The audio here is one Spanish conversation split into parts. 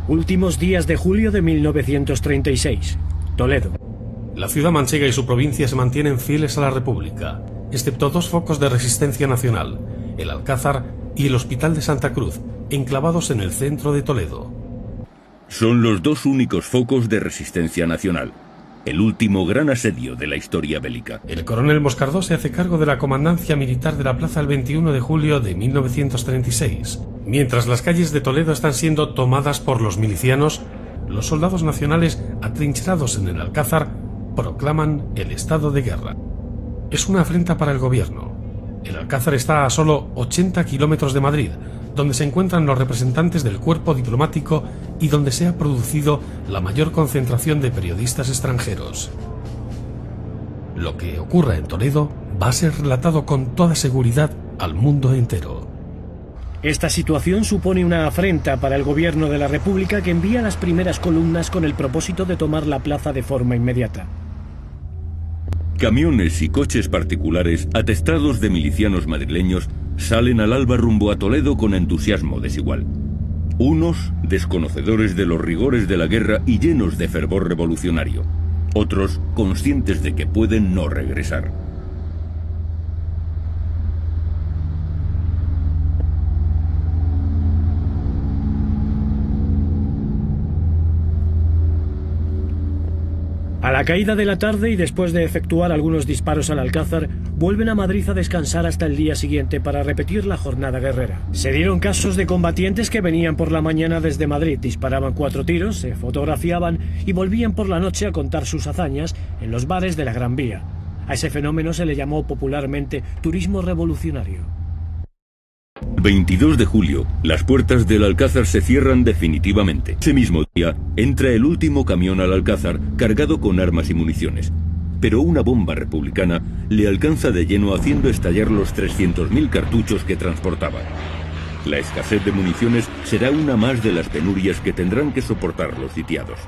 Últimos días de julio de 1936. Toledo. La ciudad manchega y su provincia se mantienen fieles a la República, excepto dos focos de resistencia nacional, el Alcázar y el Hospital de Santa Cruz, enclavados en el centro de Toledo. Son los dos únicos focos de resistencia nacional. El último gran asedio de la historia bélica. El coronel Moscardó se hace cargo de la comandancia militar de la plaza el 21 de julio de 1936. Mientras las calles de Toledo están siendo tomadas por los milicianos, los soldados nacionales atrincherados en el Alcázar proclaman el estado de guerra. Es una afrenta para el gobierno. El Alcázar está a solo 80 kilómetros de Madrid, donde se encuentran los representantes del cuerpo diplomático y donde se ha producido la mayor concentración de periodistas extranjeros. Lo que ocurra en Toledo va a ser relatado con toda seguridad al mundo entero. Esta situación supone una afrenta para el gobierno de la República, que envía las primeras columnas con el propósito de tomar la plaza de forma inmediata. Camiones y coches particulares atestados de milicianos madrileños salen al alba rumbo a Toledo con entusiasmo desigual. Unos desconocedores de los rigores de la guerra y llenos de fervor revolucionario. Otros conscientes de que pueden no regresar. A la caída de la tarde y después de efectuar algunos disparos al Alcázar, vuelven a Madrid a descansar hasta el día siguiente para repetir la jornada guerrera. Se dieron casos de combatientes que venían por la mañana desde Madrid, disparaban 4 tiros, se fotografiaban y volvían por la noche a contar sus hazañas en los bares de la Gran Vía. A ese fenómeno se le llamó popularmente turismo revolucionario. 22 de julio, las puertas del Alcázar se cierran definitivamente. Ese mismo día, entra el último camión al Alcázar cargado con armas y municiones. Pero una bomba republicana le alcanza de lleno, haciendo estallar los 300.000 cartuchos que transportaba. La escasez de municiones será una más de las penurias que tendrán que soportar los sitiados.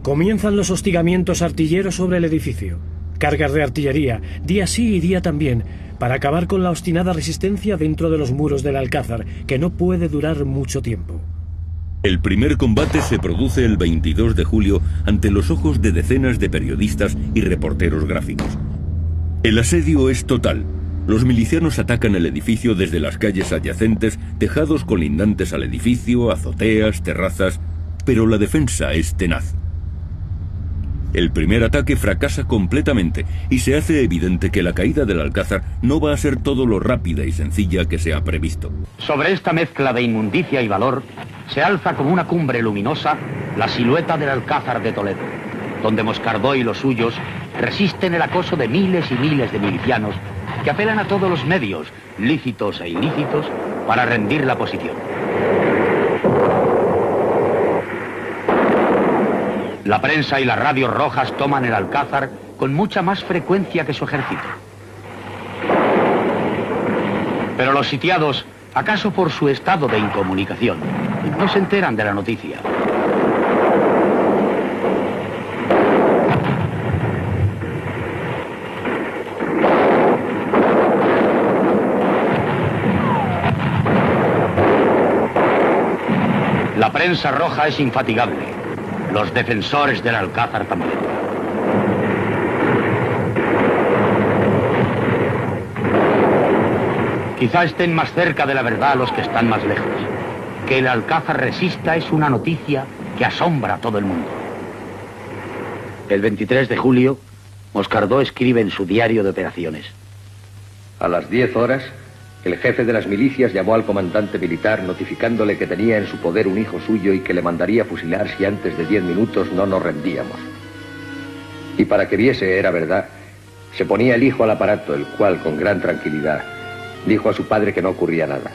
Comienzan los hostigamientos artilleros sobre el edificio. Cargas de artillería, día sí y día también, para acabar con la obstinada resistencia dentro de los muros del Alcázar, que no puede durar mucho tiempo. El primer combate se produce el 22 de julio ante los ojos de decenas de periodistas y reporteros gráficos. El asedio es total. Los milicianos atacan el edificio desde las calles adyacentes, tejados colindantes al edificio, azoteas, terrazas, pero la defensa es tenaz. El primer ataque fracasa completamente y se hace evidente que la caída del Alcázar no va a ser todo lo rápida y sencilla que se ha previsto. Sobre esta mezcla de inmundicia y valor se alza como una cumbre luminosa la silueta del Alcázar de Toledo, donde Moscardó y los suyos resisten el acoso de miles y miles de milicianos que apelan a todos los medios, lícitos e ilícitos, para rendir la posición. La prensa y las radios rojas toman el Alcázar con mucha más frecuencia que su ejército. Pero los sitiados, acaso por su estado de incomunicación, no se enteran de la noticia. La prensa roja es infatigable. Los defensores del Alcázar también. Quizá estén más cerca de la verdad los que están más lejos. Que el Alcázar resista es una noticia que asombra a todo el mundo. El 23 de julio, Moscardó escribe en su diario de operaciones: a las 10 horas, el jefe de las milicias llamó al comandante militar notificándole que tenía en su poder un hijo suyo y que le mandaría fusilar si antes de 10 minutos no nos rendíamos. Y para que viese era verdad, se ponía el hijo al aparato, el cual, con gran tranquilidad, dijo a su padre que no ocurría nada,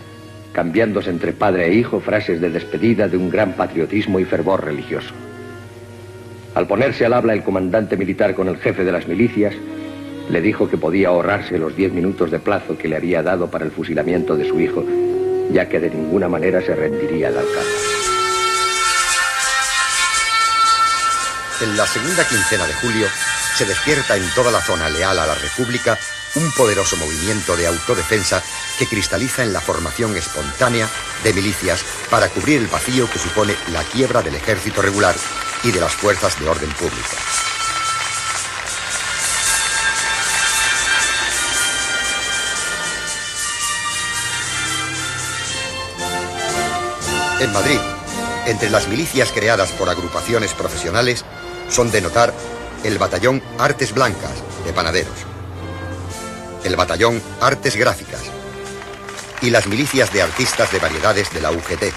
cambiándose entre padre e hijo frases de despedida de un gran patriotismo y fervor religioso. Al ponerse al habla el comandante militar con el jefe de las milicias, le dijo que podía ahorrarse los 10 minutos de plazo que le había dado para el fusilamiento de su hijo, ya que de ninguna manera se rendiría el Alcázar. En la segunda quincena de julio se despierta en toda la zona leal a la República un poderoso movimiento de autodefensa que cristaliza en la formación espontánea de milicias para cubrir el vacío que supone la quiebra del ejército regular y de las fuerzas de orden público. En Madrid, entre las milicias creadas por agrupaciones profesionales, son de notar el Batallón Artes Blancas, de panaderos, el Batallón Artes Gráficas y las milicias de artistas de variedades de la UGT.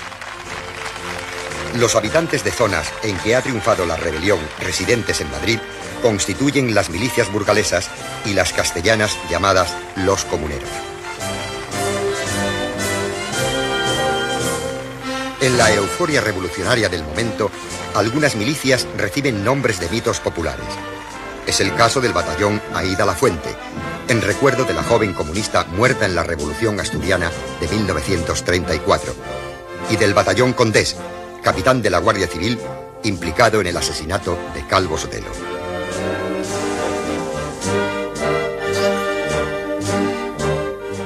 Los habitantes de zonas en que ha triunfado la rebelión residentes en Madrid constituyen las milicias burgalesas y las castellanas llamadas los comuneros. En la euforia revolucionaria del momento, algunas milicias reciben nombres de mitos populares. Es el caso del Batallón Aída Lafuente, en recuerdo de la joven comunista muerta en la Revolución Asturiana de 1934, y del Batallón Condés, capitán de la Guardia Civil, implicado en el asesinato de Calvo Sotelo.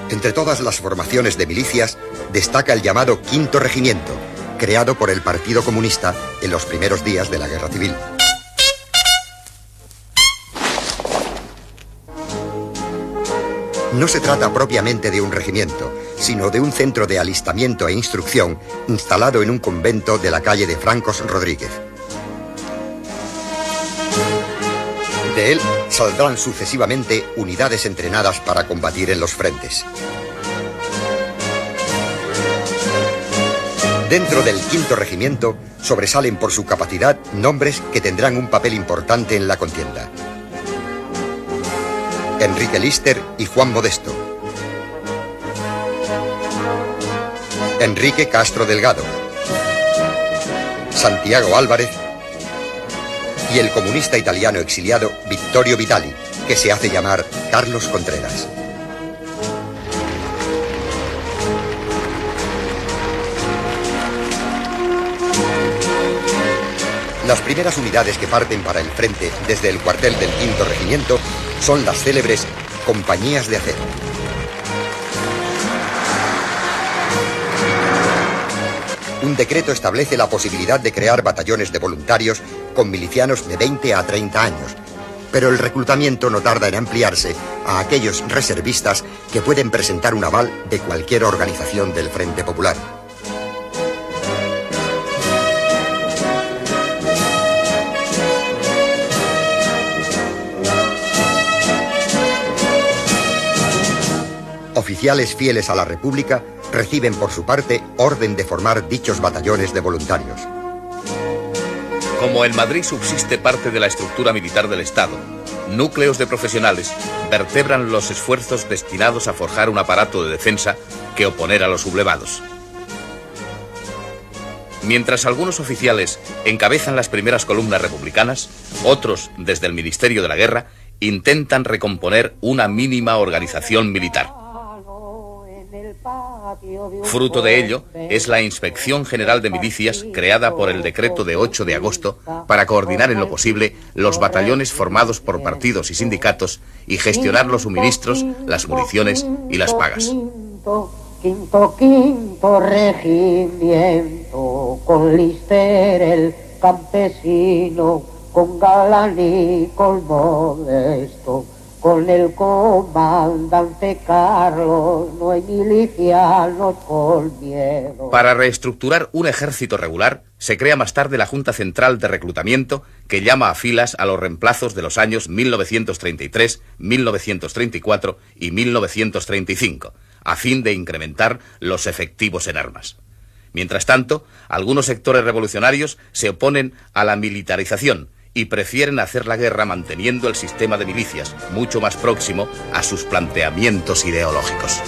Entre todas las formaciones de milicias, destaca el llamado Quinto Regimiento, creado por el Partido Comunista en los primeros días de la Guerra Civil. No se trata propiamente de un regimiento, sino de un centro de alistamiento e instrucción instalado en un convento de la calle de Francos Rodríguez. De él saldrán sucesivamente unidades entrenadas para combatir en los frentes. Dentro del Quinto Regimiento sobresalen por su capacidad nombres que tendrán un papel importante en la contienda: Enrique Lister y Juan Modesto, Enrique Castro Delgado, Santiago Álvarez y el comunista italiano exiliado Vittorio Vitali, que se hace llamar Carlos Contreras. Las primeras unidades que parten para el frente desde el cuartel del Quinto Regimiento son las célebres compañías de acero. Un decreto establece la posibilidad de crear batallones de voluntarios con milicianos de 20 a 30 años, pero el reclutamiento no tarda en ampliarse a aquellos reservistas que pueden presentar un aval de cualquier organización del Frente Popular. Oficiales fieles a la República reciben por su parte orden de formar dichos batallones de voluntarios. Como en Madrid subsiste parte de la estructura militar del Estado, núcleos de profesionales vertebran los esfuerzos destinados a forjar un aparato de defensa que oponer a los sublevados. Mientras algunos oficiales encabezan las primeras columnas republicanas, otros, desde el Ministerio de la Guerra, intentan recomponer una mínima organización militar. Fruto de ello es la Inspección General de Milicias, creada por el decreto de 8 de agosto para coordinar en lo posible los batallones formados por partidos y sindicatos y gestionar los suministros, las municiones y las pagas. Quinto regimiento, con Lister el campesino, con Galán y con Modesto, con el comandante Carlos, no hay milicianos con miedo. Para reestructurar un ejército regular, se crea más tarde la Junta Central de Reclutamiento, que llama a filas a los reemplazos de los años 1933, 1934 y 1935, a fin de incrementar los efectivos en armas. Mientras tanto, algunos sectores revolucionarios se oponen a la militarización y prefieren hacer la guerra manteniendo el sistema de milicias mucho más próximo a sus planteamientos ideológicos.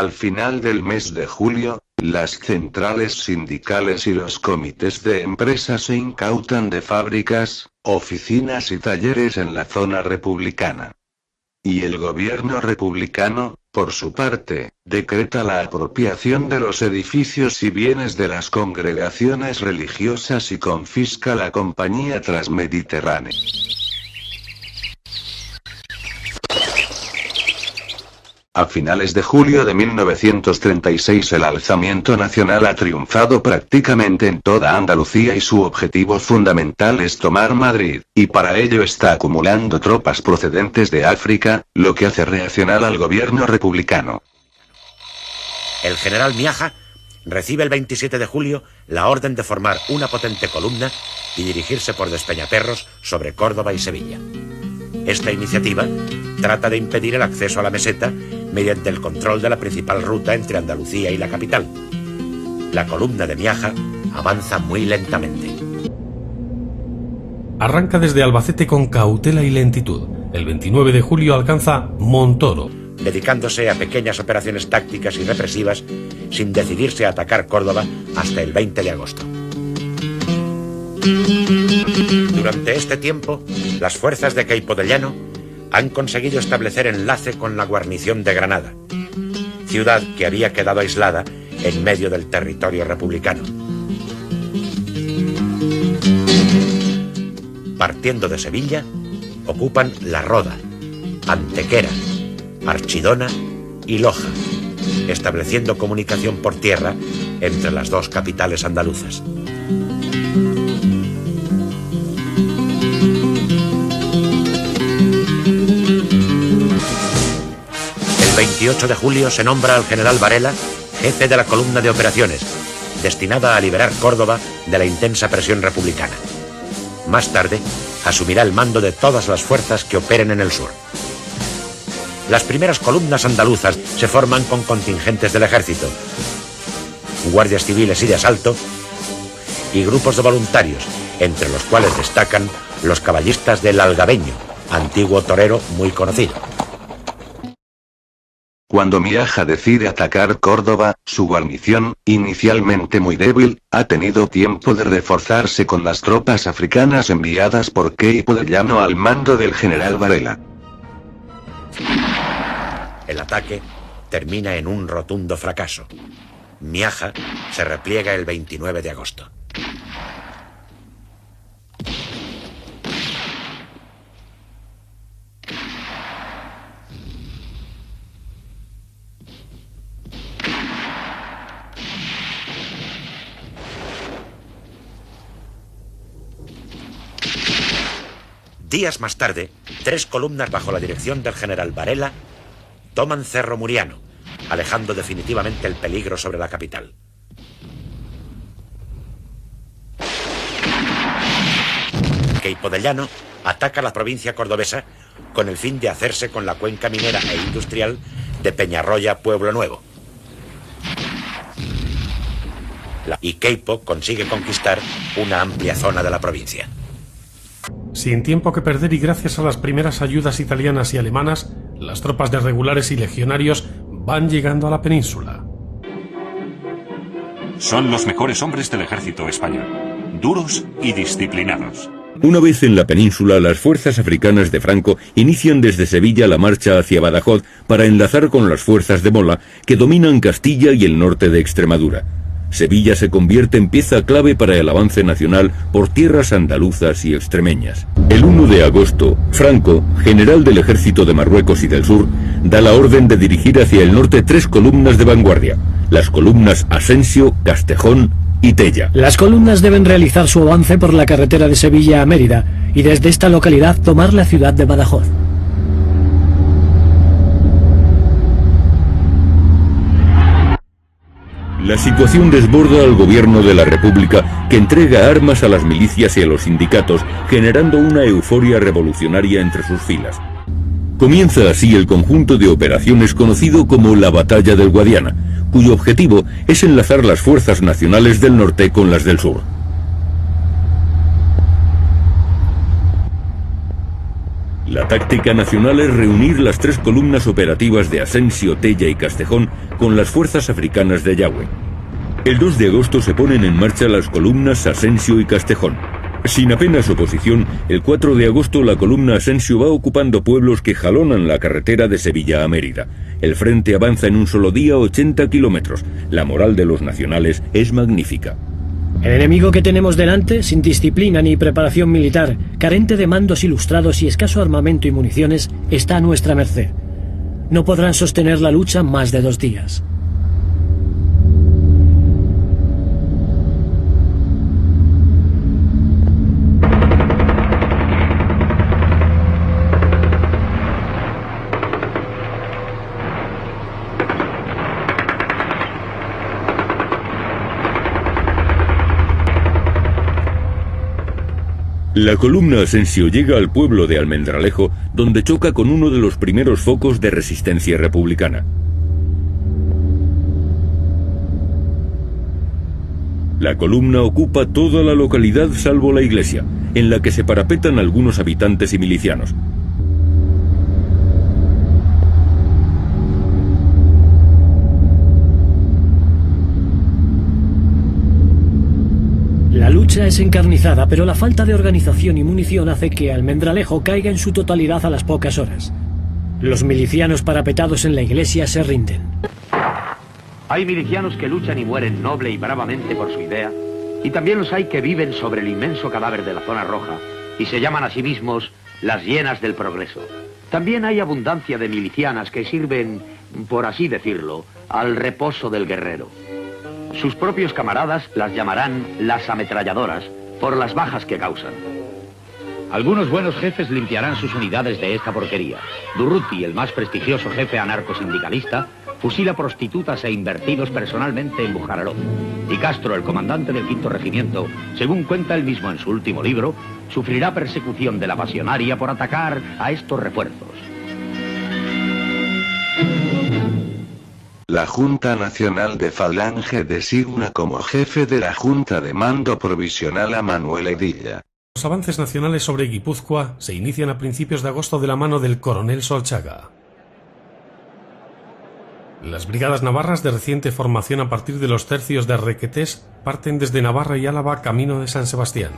Al final del mes de julio, las centrales sindicales y los comités de empresa se incautan de fábricas, oficinas y talleres en la zona republicana. Y el gobierno republicano, por su parte, decreta la apropiación de los edificios y bienes de las congregaciones religiosas y confisca la Compañía Transmediterránea. A finales de julio de 1936 el alzamiento nacional ha triunfado prácticamente en toda Andalucía y su objetivo fundamental es tomar Madrid, y para ello está acumulando tropas procedentes de África, lo que hace reaccionar al gobierno republicano. El general Miaja recibe el 27 de julio la orden de formar una potente columna y dirigirse por Despeñaperros sobre Córdoba y Sevilla. Esta iniciativa trata de impedir el acceso a la meseta mediante el control de la principal ruta entre Andalucía y la capital. La columna de Miaja avanza muy lentamente. Arranca desde Albacete con cautela y lentitud. El 29 de julio alcanza Montoro, dedicándose a pequeñas operaciones tácticas y represivas sin decidirse a atacar Córdoba hasta el 20 de agosto. Durante este tiempo, las fuerzas de Queipo de Llano han conseguido establecer enlace con la guarnición de Granada, ciudad que había quedado aislada en medio del territorio republicano. Partiendo de Sevilla, ocupan La Roda, Antequera, Archidona y Loja, estableciendo comunicación por tierra entre las dos capitales andaluzas. El 28 de julio se nombra al general Varela jefe de la columna de operaciones, destinada a liberar Córdoba de la intensa presión republicana. Más tarde, asumirá el mando de todas las fuerzas que operen en el sur. Las primeras columnas andaluzas se forman con contingentes del ejército, guardias civiles y de asalto, y grupos de voluntarios, entre los cuales destacan los caballistas del Algabeño, antiguo torero muy conocido. Cuando Miaja decide atacar Córdoba, su guarnición, inicialmente muy débil, ha tenido tiempo de reforzarse con las tropas africanas enviadas por Queipo de Llano al mando del general Varela. El ataque termina en un rotundo fracaso. Miaja se repliega el 29 de agosto. Días más tarde, 3 columnas bajo la dirección del general Varela toman Cerro Muriano, alejando definitivamente el peligro sobre la capital. Queipo de Llano ataca la provincia cordobesa con el fin de hacerse con la cuenca minera e industrial de Peñarroya, Pueblo Nuevo. Y Queipo consigue conquistar una amplia zona de la provincia. Sin tiempo que perder y gracias a las primeras ayudas italianas y alemanas, las tropas de regulares y legionarios van llegando a la península. Son los mejores hombres del ejército español, duros y disciplinados. Una vez en la península, las fuerzas africanas de Franco inician desde Sevilla la marcha hacia Badajoz para enlazar con las fuerzas de Mola, que dominan Castilla y el norte de Extremadura. Sevilla se convierte en pieza clave para el avance nacional por tierras andaluzas y extremeñas. El 1 de agosto, Franco, general del ejército de Marruecos y del sur, da la orden de dirigir hacia el norte 3 columnas de vanguardia, las columnas Asensio, Castejón y Tella. Las columnas deben realizar su avance por la carretera de Sevilla a Mérida y desde esta localidad tomar la ciudad de Badajoz. La situación desborda al gobierno de la República, que entrega armas a las milicias y a los sindicatos, generando una euforia revolucionaria entre sus filas. Comienza así el conjunto de operaciones conocido como la Batalla del Guadiana, cuyo objetivo es enlazar las fuerzas nacionales del norte con las del sur. La táctica nacional es reunir las 3 columnas operativas de Asensio, Tella y Castejón con las fuerzas africanas de Yagüe. El 2 de agosto se ponen en marcha las columnas Asensio y Castejón. Sin apenas oposición, el 4 de agosto la columna Asensio va ocupando pueblos que jalonan la carretera de Sevilla a Mérida. El frente avanza en un solo día 80 kilómetros. La moral de los nacionales es magnífica. El enemigo que tenemos delante, sin disciplina ni preparación militar, carente de mandos ilustrados y escaso armamento y municiones, está a nuestra merced. No podrán sostener la lucha más de 2 días. La columna Asensio llega al pueblo de Almendralejo, donde choca con uno de los primeros focos de resistencia republicana. La columna ocupa toda la localidad salvo la iglesia, en la que se parapetan algunos habitantes y milicianos. La lucha es encarnizada, pero la falta de organización y munición hace que Almendralejo caiga en su totalidad a las pocas horas. Los milicianos parapetados en la iglesia se rinden. Hay milicianos que luchan y mueren noble y bravamente por su idea, y también los hay que viven sobre el inmenso cadáver de la zona roja y se llaman a sí mismos las hienas del progreso. También hay abundancia de milicianas que sirven, por así decirlo, al reposo del guerrero. Sus propios camaradas las llamarán las ametralladoras por las bajas que causan. Algunos buenos jefes limpiarán sus unidades de esta porquería. Durruti, el más prestigioso jefe anarcosindicalista, fusila prostitutas e invertidos personalmente en Bujararó. Y Castro, el comandante del 5º regimiento, según cuenta él mismo en su último libro, sufrirá persecución de la pasionaria por atacar a estos refuerzos. La Junta Nacional de Falange designa como jefe de la Junta de Mando Provisional a Manuel Hedilla. Los avances nacionales sobre Guipúzcoa se inician a principios de agosto de la mano del coronel Solchaga. Las brigadas navarras de reciente formación a partir de los tercios de Requetés parten desde Navarra y Álava camino de San Sebastián.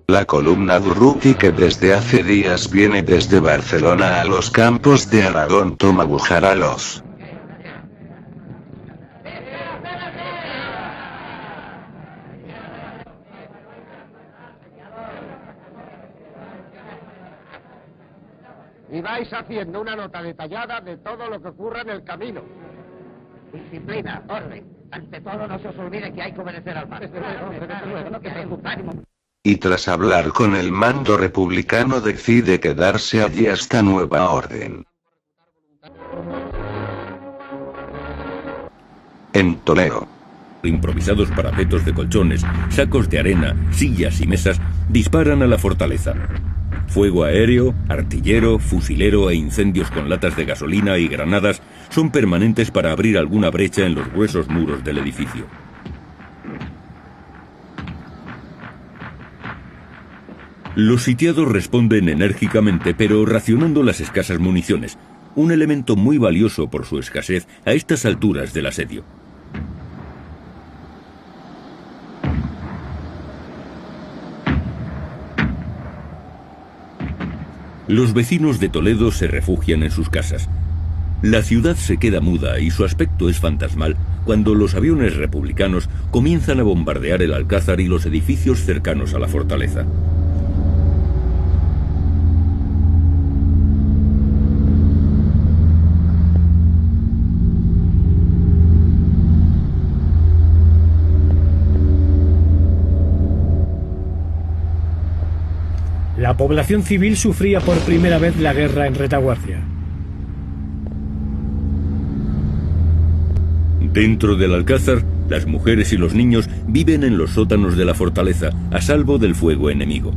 La columna Durruti, que desde hace días viene desde Barcelona a los campos de Aragón, toma Bujaraloz. Y vais haciendo una nota detallada de todo lo que ocurra en el camino. Disciplina, orden. Ante todo, no se os olvide que hay que obedecer al mando. Y tras hablar con el mando republicano decide quedarse allí hasta nueva orden. En Toledo. Improvisados parapetos de colchones, sacos de arena, sillas y mesas disparan a la fortaleza. Fuego aéreo, artillero, fusilero e incendios con latas de gasolina y granadas son permanentes para abrir alguna brecha en los gruesos muros del edificio. Los sitiados responden enérgicamente, pero racionando las escasas municiones, un elemento muy valioso por su escasez a estas alturas del asedio. Los vecinos de Toledo se refugian en sus casas. La ciudad se queda muda y su aspecto es fantasmal cuando los aviones republicanos comienzan a bombardear el Alcázar y los edificios cercanos a la fortaleza. La población civil sufría por primera vez la guerra en retaguardia. Dentro del Alcázar, las mujeres y los niños viven en los sótanos de la fortaleza, a salvo del fuego enemigo.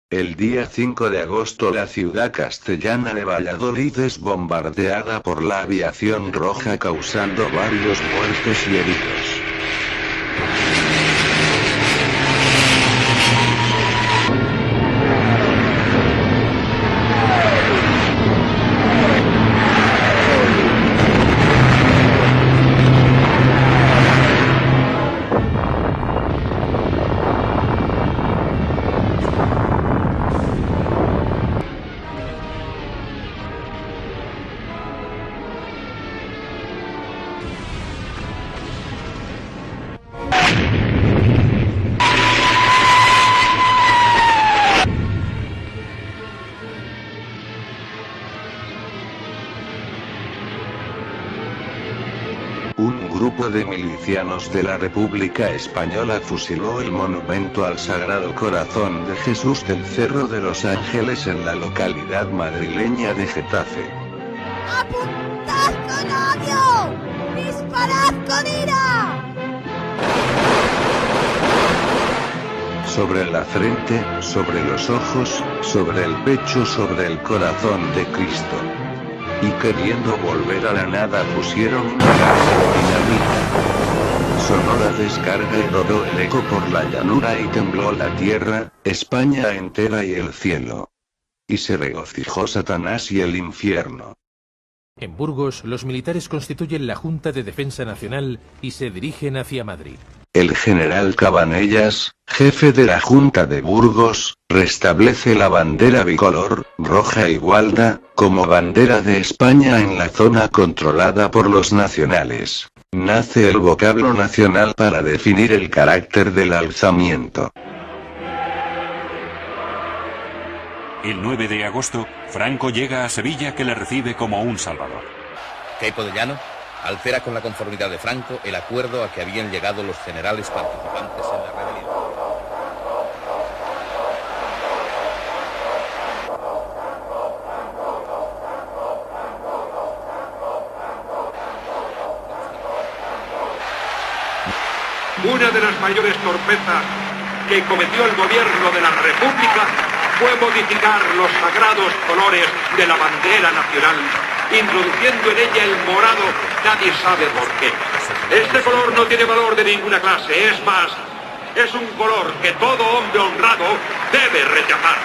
El día 5 de agosto la ciudad castellana de Valladolid es bombardeada por la aviación roja causando varios muertos y heridos. De milicianos de la República Española fusiló el monumento al Sagrado Corazón de Jesús del Cerro de los Ángeles en la localidad madrileña de Getafe. ¡Apuntad con odio! ¡Disparad con ira! Sobre la frente, sobre los ojos, sobre el pecho, sobre el corazón de Cristo. Y queriendo volver a la nada pusieron una base de dinamita. Sonó la descarga y rodó el eco por la llanura y tembló la tierra, España entera y el cielo. Y se regocijó Satanás y el infierno. En Burgos, los militares constituyen la Junta de Defensa Nacional y se dirigen hacia Madrid. El general Cabanellas, jefe de la Junta de Burgos, restablece la bandera bicolor, roja y gualda, como bandera de España en la zona controlada por los nacionales. Nace el vocablo nacional para definir el carácter del alzamiento. El 9 de agosto, Franco llega a Sevilla que le recibe como un salvador. Queipo de Llano altera con la conformidad de Franco el acuerdo a que habían llegado los generales participantes en la rebelión. Una de las mayores torpezas que cometió el gobierno de la República fue modificar los sagrados colores de la bandera nacional, introduciendo en ella el morado, nadie sabe por qué. Este color no tiene valor de ninguna clase, es más, es un color que todo hombre honrado debe rechazar.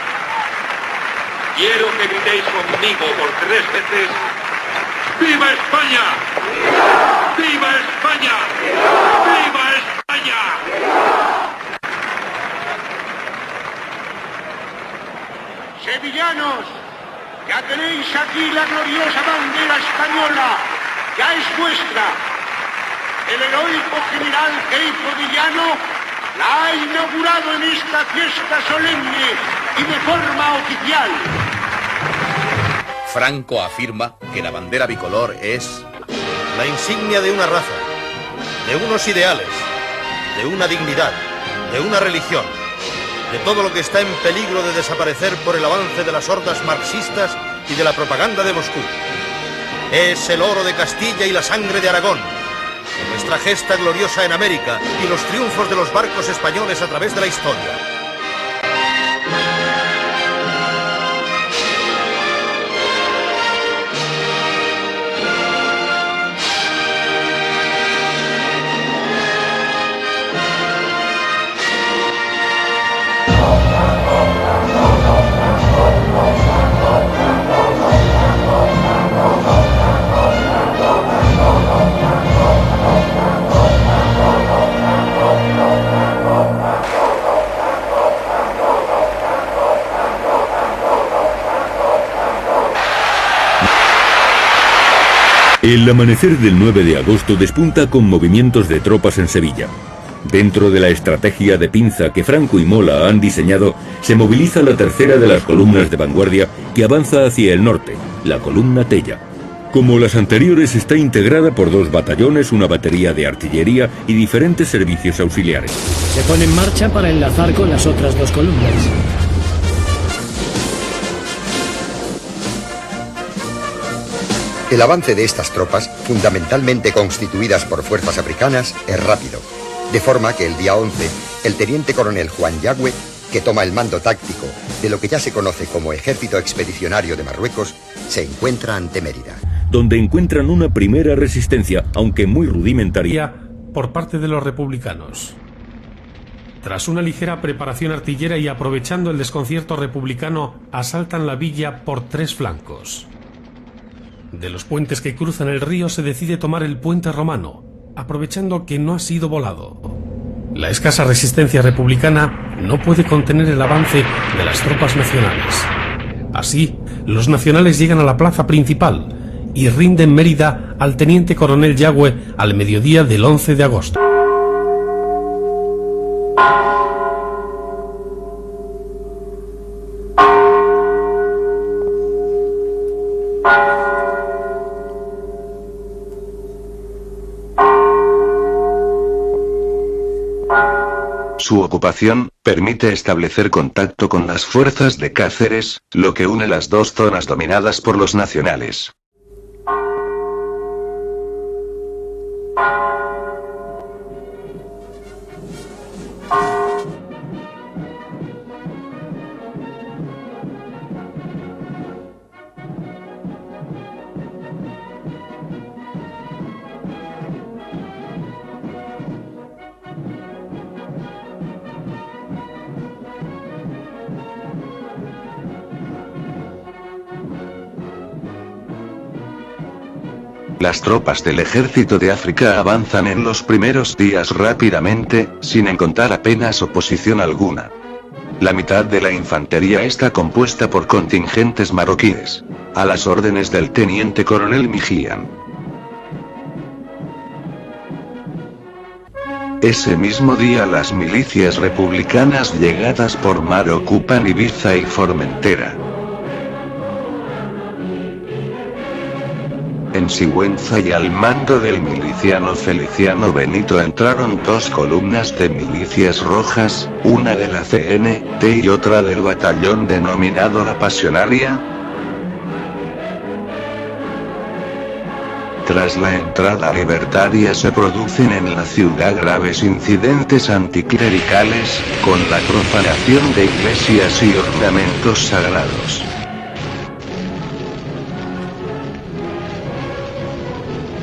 Quiero que gritéis conmigo por 3 veces: ¡Viva España! ¡Viva España! ¡Viva España! Sevillanos, ya tenéis aquí la gloriosa bandera española, ya es vuestra. El heroico general Queipo de Llano la ha inaugurado en esta fiesta solemne y de forma oficial. Franco afirma que la bandera bicolor es la insignia de una raza, de unos ideales, de una dignidad, de una religión, de todo lo que está en peligro de desaparecer por el avance de las hordas marxistas y de la propaganda de Moscú. Es el oro de Castilla y la sangre de Aragón, nuestra gesta gloriosa en América y los triunfos de los barcos españoles a través de la historia. El amanecer del 9 de agosto despunta con movimientos de tropas en Sevilla. Dentro de la estrategia de pinza que Franco y Mola han diseñado, se moviliza la tercera de las columnas de vanguardia que avanza hacia el norte, la columna Tella. Como las anteriores, está integrada por 2 batallones, una batería de artillería y diferentes servicios auxiliares. Se pone en marcha para enlazar con las otras 2 columnas. El avance de estas tropas, fundamentalmente constituidas por fuerzas africanas, es rápido, de forma que el día 11, el teniente coronel Juan Yagüe, que toma el mando táctico de lo que ya se conoce como Ejército Expedicionario de Marruecos, se encuentra ante Mérida, donde encuentran una primera resistencia, aunque muy rudimentaria, por parte de los republicanos. Tras una ligera preparación artillera y aprovechando el desconcierto republicano, asaltan la villa por 3 flancos. De los puentes que cruzan el río se decide tomar el puente romano, aprovechando que no ha sido volado. La escasa resistencia republicana no puede contener el avance de las tropas nacionales. Así, los nacionales llegan a la plaza principal y rinden Mérida al teniente coronel Yagüe al mediodía del 11 de agosto. Su ocupación permite establecer contacto con las fuerzas de Cáceres, lo que une las 2 zonas dominadas por los nacionales. Las tropas del Ejército de África avanzan en los primeros días rápidamente, sin encontrar apenas oposición alguna. La mitad de la infantería está compuesta por contingentes marroquíes, a las órdenes del teniente coronel Mijian. Ese mismo día las milicias republicanas llegadas por mar ocupan Ibiza y Formentera. En Sigüenza y al mando del miliciano Feliciano Benito entraron 2 columnas de milicias rojas, una de la CNT y otra del batallón denominado La Pasionaria. Tras la entrada libertaria se producen en la ciudad graves incidentes anticlericales, con la profanación de iglesias y ornamentos sagrados.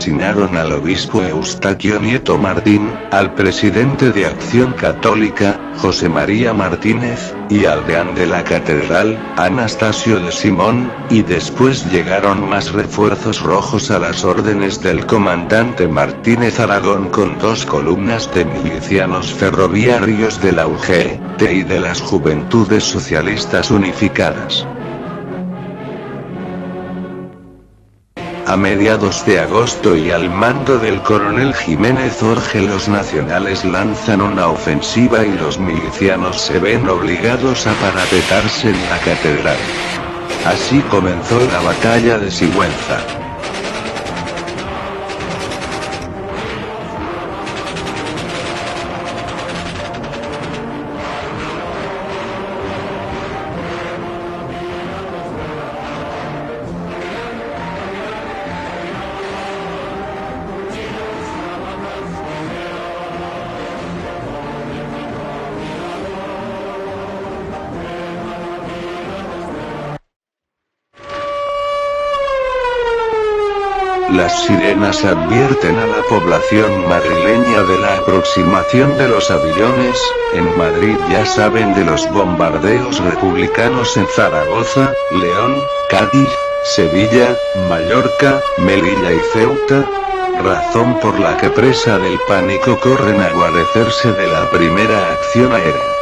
Asesinaron al obispo Eustaquio Nieto Martín, al presidente de Acción Católica, José María Martínez, y al deán de la catedral, Anastasio de Simón, y después llegaron más refuerzos rojos a las órdenes del comandante Martínez Aragón con 2 columnas de milicianos ferroviarios de la UGT y de las Juventudes Socialistas Unificadas. A mediados de agosto y al mando del coronel Jiménez Orge los nacionales lanzan una ofensiva y los milicianos se ven obligados a parapetarse en la catedral. Así comenzó la batalla de Sigüenza. Las sirenas advierten a la población madrileña de la aproximación de los aviones. En Madrid ya saben de los bombardeos republicanos en Zaragoza, León, Cádiz, Sevilla, Mallorca, Melilla y Ceuta. Razón por la que presa del pánico corren a guarecerse de la primera acción aérea.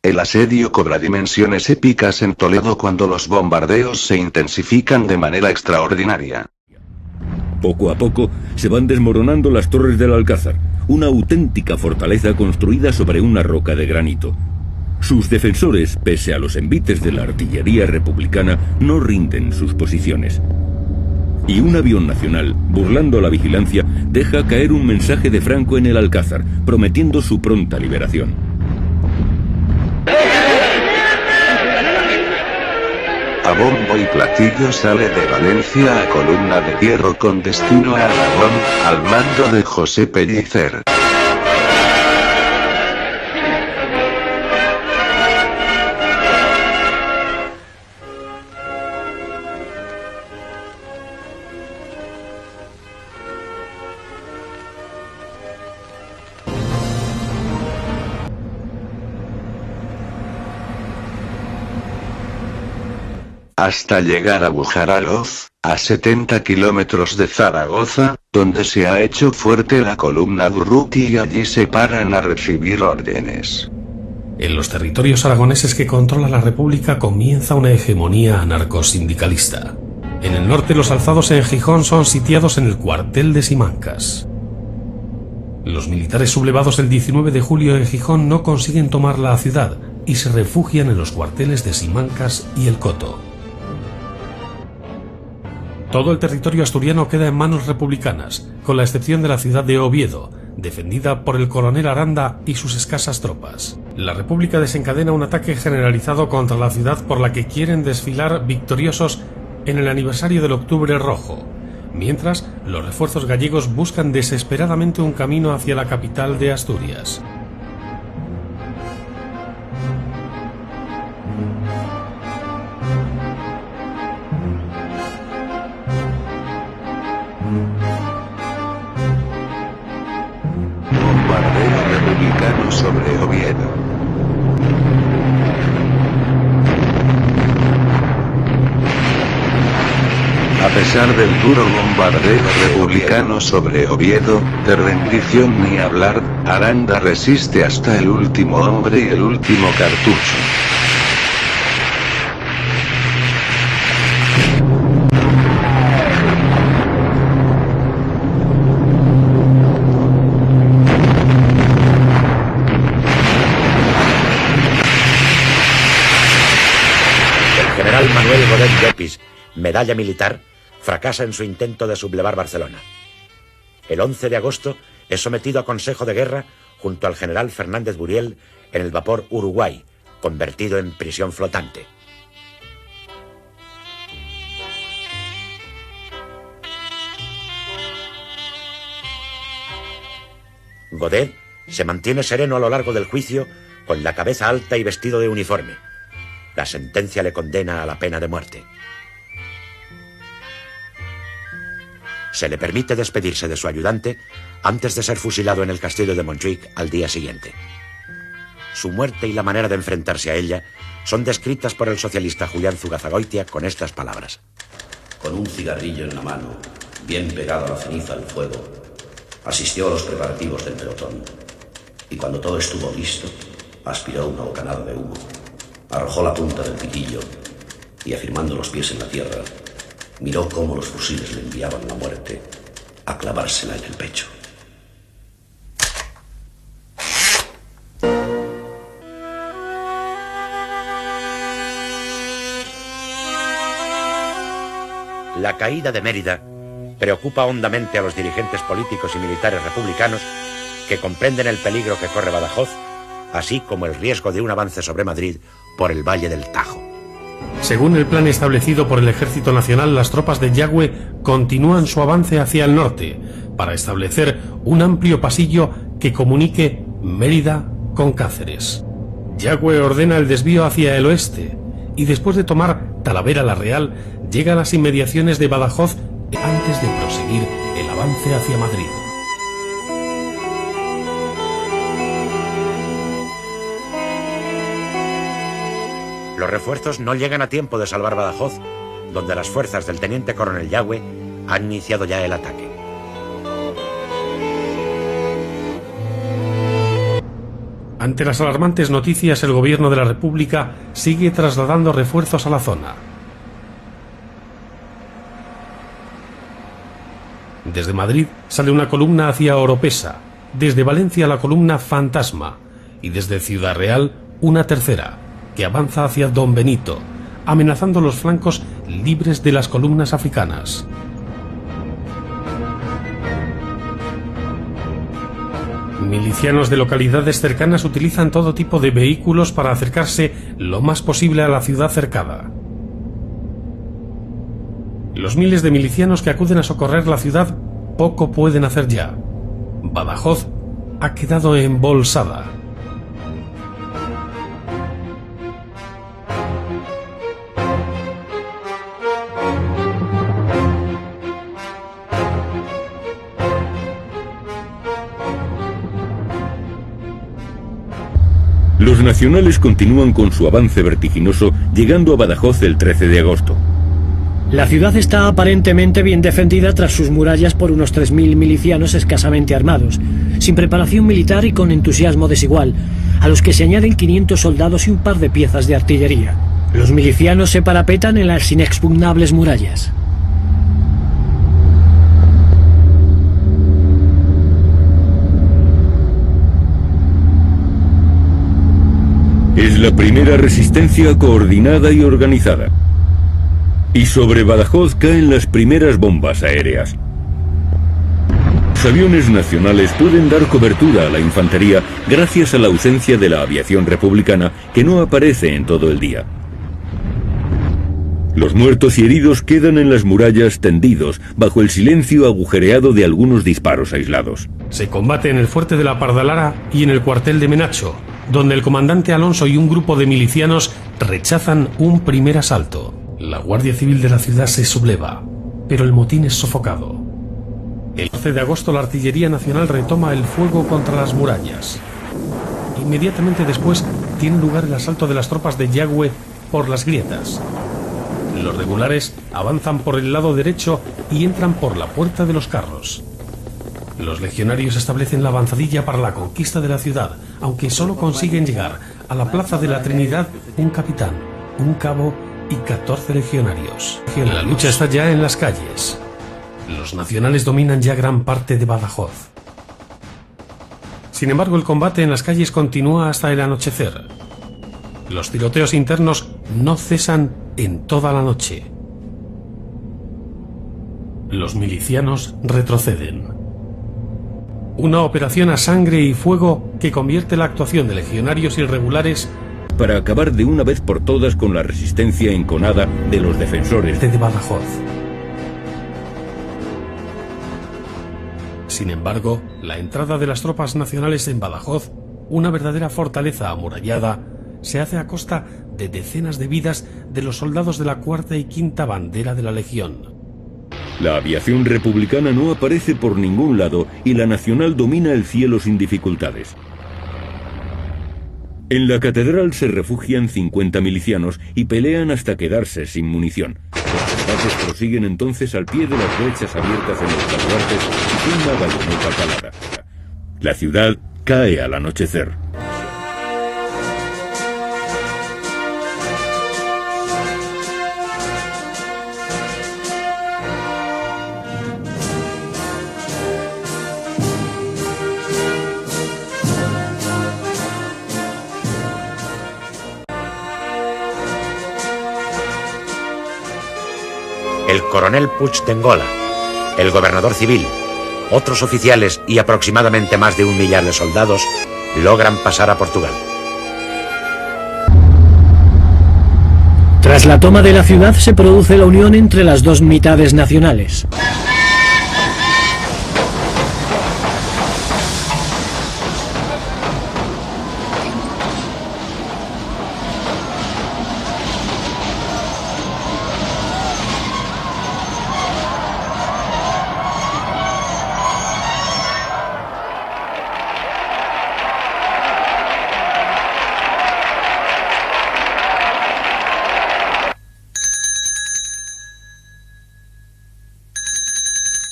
El asedio cobra dimensiones épicas en Toledo cuando los bombardeos se intensifican de manera extraordinaria. Poco a poco se van desmoronando las torres del Alcázar, una auténtica fortaleza construida sobre una roca de granito. Sus defensores, pese a los envites de la artillería republicana, no rinden sus posiciones. Y un avión nacional, burlando la vigilancia, deja caer un mensaje de Franco en el Alcázar, prometiendo su pronta liberación. A bombo y platillo sale de Valencia a Columna de Hierro con destino a Aragón, al mando de José Pellicer. Hasta llegar a Bujaraloz, a 70 kilómetros de Zaragoza, donde se ha hecho fuerte la columna Durruti y allí se paran a recibir órdenes. En los territorios aragoneses que controla la República comienza una hegemonía anarcosindicalista. En el norte los alzados en Gijón son sitiados en el cuartel de Simancas. Los militares sublevados el 19 de julio en Gijón no consiguen tomar la ciudad y se refugian en los cuarteles de Simancas y El Coto. Todo el territorio asturiano queda en manos republicanas, con la excepción de la ciudad de Oviedo, defendida por el coronel Aranda y sus escasas tropas. La República desencadena un ataque generalizado contra la ciudad por la que quieren desfilar victoriosos en el aniversario del Octubre Rojo, mientras los refuerzos gallegos buscan desesperadamente un camino hacia la capital de Asturias. Bombardeo republicano sobre Oviedo. A pesar del duro bombardeo republicano sobre Oviedo, de rendición ni hablar, Aranda resiste hasta el último hombre y el último cartucho. El general Manuel Godet Llopis, medalla militar, fracasa en su intento de sublevar Barcelona. El 11 de agosto es sometido a consejo de guerra junto al general Fernández Buriel en el vapor Uruguay, convertido en prisión flotante. Godet se mantiene sereno a lo largo del juicio, con la cabeza alta y vestido de uniforme. La sentencia le condena a la pena de muerte. se le permite despedirse de su ayudante antes de ser fusilado en el castillo de Montjuic al día siguiente. Su muerte y la manera de enfrentarse a ella son descritas por el socialista Julián Zugazagoitia con estas palabras. Con un cigarrillo en la mano, bien pegado a la ceniza del fuego, asistió a los preparativos del pelotón. Y cuando todo estuvo listo, aspiró una bocanada de humo, arrojó la punta del pitillo y, afirmando los pies en la tierra, miró cómo los fusiles le enviaban la muerte a clavársela en el pecho. La caída de Mérida preocupa hondamente a los dirigentes políticos y militares republicanos que comprenden el peligro que corre Badajoz, así como el riesgo de un avance sobre Madrid por el Valle del Tajo. Según el plan establecido por el Ejército Nacional, las tropas de Yagüe continúan su avance hacia el norte para establecer un amplio pasillo que comunique Mérida con Cáceres. Yagüe ordena el desvío hacia el oeste y después de tomar Talavera la Real llega a las inmediaciones de Badajoz antes de proseguir el avance hacia Madrid. Los refuerzos no llegan a tiempo de salvar Badajoz, donde las fuerzas del teniente coronel Yagüe han iniciado ya el ataque. Ante las alarmantes noticias, el gobierno de la República sigue trasladando refuerzos a la zona. Desde Madrid sale una columna hacia Oropesa, desde Valencia la columna Fantasma y desde Ciudad Real una tercera, que avanza hacia Don Benito, amenazando los flancos libres de las columnas africanas. Milicianos de localidades cercanas utilizan todo tipo de vehículos para acercarse lo más posible a la ciudad cercada. Los miles de milicianos que acuden a socorrer la ciudad poco pueden hacer ya. Badajoz ha quedado embolsada. Los nacionales continúan con su avance vertiginoso, llegando a Badajoz el 13 de agosto. La ciudad está aparentemente bien defendida tras sus murallas por unos 3.000 milicianos escasamente armados, sin preparación militar y con entusiasmo desigual, a los que se añaden 500 soldados y un par de piezas de artillería. Los milicianos se parapetan en las inexpugnables murallas. Es la primera resistencia coordinada y organizada. Y sobre Badajoz caen las primeras bombas aéreas. Los aviones nacionales pueden dar cobertura a la infantería gracias a la ausencia de la aviación republicana, que no aparece en todo el día. Los muertos y heridos quedan en las murallas tendidos, bajo el silencio agujereado de algunos disparos aislados. Se combate en el fuerte de la Pardalara y en el cuartel de Menacho, donde el comandante Alonso y un grupo de milicianos rechazan un primer asalto. La Guardia Civil de la ciudad se subleva, pero el motín es sofocado. El 12 de agosto la Artillería Nacional retoma el fuego contra las murallas. Inmediatamente después tiene lugar el asalto de las tropas de Yagüe por las grietas. Los regulares avanzan por el lado derecho y entran por la Puerta de los Carros. Los legionarios establecen la avanzadilla para la conquista de la ciudad, aunque solo consiguen llegar a la Plaza de la Trinidad un capitán, un cabo y 14 legionarios. La lucha está ya en las calles. Los nacionales dominan ya gran parte de Badajoz. Sin embargo, el combate en las calles continúa hasta el anochecer. Los tiroteos internos no cesan en toda la noche. Los milicianos retroceden. Una operación a sangre y fuego que convierte la actuación de legionarios irregulares para acabar de una vez por todas con la resistencia enconada de los defensores de Badajoz. Sin embargo, la entrada de las tropas nacionales en Badajoz, una verdadera fortaleza amurallada, se hace a costa de decenas de vidas de los soldados de la 4ª y 5ª bandera de la Legión. La aviación republicana no aparece por ningún lado y la nacional domina el cielo sin dificultades. En la catedral se refugian 50 milicianos y pelean hasta quedarse sin munición. Los combates prosiguen entonces al pie de las brechas abiertas en los baluartes y sin una bayoneta calada. La ciudad cae al anochecer. El coronel Puig d'Angola, el gobernador civil, otros oficiales y aproximadamente más de 1 millar de soldados logran pasar a Portugal. Tras la toma de la ciudad se produce la unión entre las dos mitades nacionales.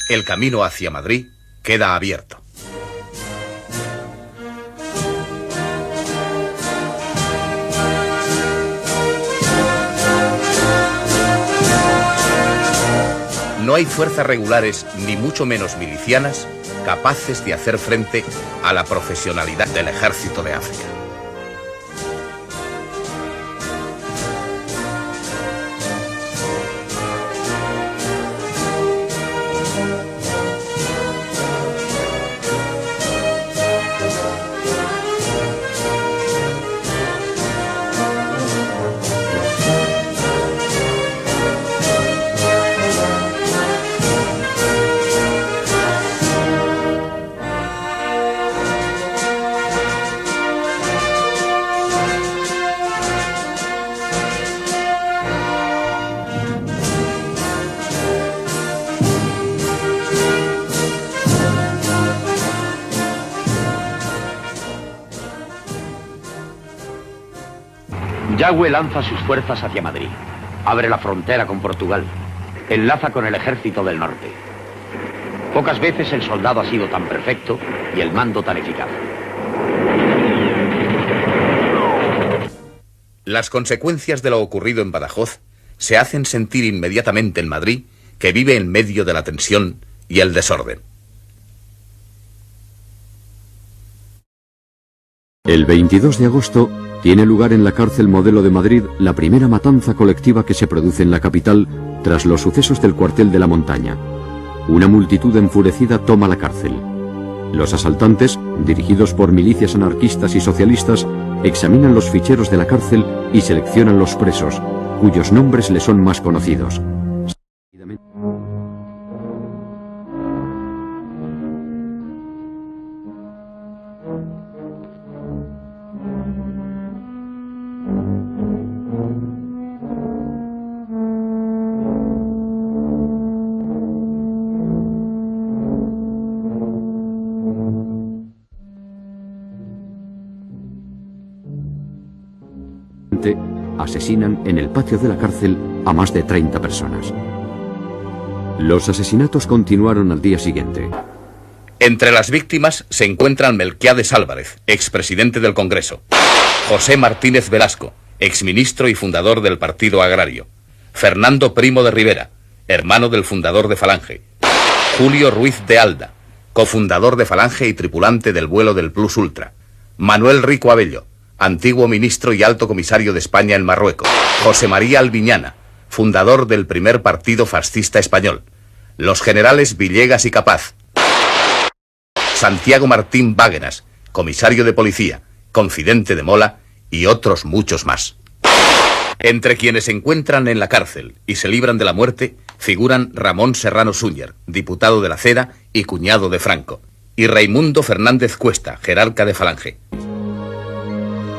El camino hacia Madrid queda abierto. No hay fuerzas regulares, ni mucho menos milicianas, capaces de hacer frente a la profesionalidad del Ejército de África. Yagüe lanza sus fuerzas hacia Madrid, abre la frontera con Portugal, enlaza con el ejército del norte. Pocas veces el soldado ha sido tan perfecto y el mando tan eficaz. Las consecuencias de lo ocurrido en Badajoz se hacen sentir inmediatamente en Madrid, que vive en medio de la tensión y el desorden. El 22 de agosto tiene lugar en la cárcel Modelo de Madrid la primera matanza colectiva que se produce en la capital tras los sucesos del cuartel de la Montaña. Una multitud enfurecida toma la cárcel. Los asaltantes, dirigidos por milicias anarquistas y socialistas, examinan los ficheros de la cárcel y seleccionan los presos, cuyos nombres les son más conocidos. Asesinan en el patio de la cárcel a más de 30 personas. Los asesinatos continuaron al día siguiente. Entre las víctimas se encuentran Melquiades Álvarez, expresidente del Congreso; José Martínez Velasco, exministro y fundador del Partido Agrario; Fernando Primo de Rivera, hermano del fundador de Falange; Julio Ruiz de Alda, cofundador de Falange y tripulante del vuelo del Plus Ultra; Manuel Rico Abello, antiguo ministro y alto comisario de España en Marruecos; José María Albiñana, fundador del primer partido fascista español; los generales Villegas y Capaz; Santiago Martín Báguenas, comisario de policía, confidente de Mola, y otros muchos más. Entre quienes se encuentran en la cárcel y se libran de la muerte figuran Ramón Serrano Súñer, diputado de la Cera y cuñado de Franco, y Raimundo Fernández Cuesta, jerarca de Falange.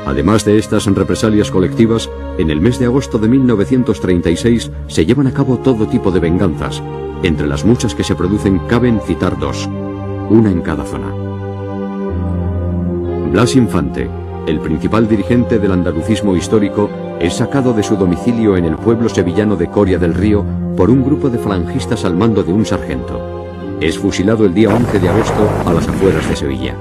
Además de estas represalias colectivas, en el mes de agosto de 1936 se llevan a cabo todo tipo de venganzas, Entre las muchas que se producen caben citar dos, una en cada zona. Blas Infante, el principal dirigente del andalucismo histórico, es sacado de su domicilio en el pueblo sevillano de Coria del Río por un grupo de falangistas al mando de un sargento. Es fusilado el día 11 de agosto a las afueras de Sevilla.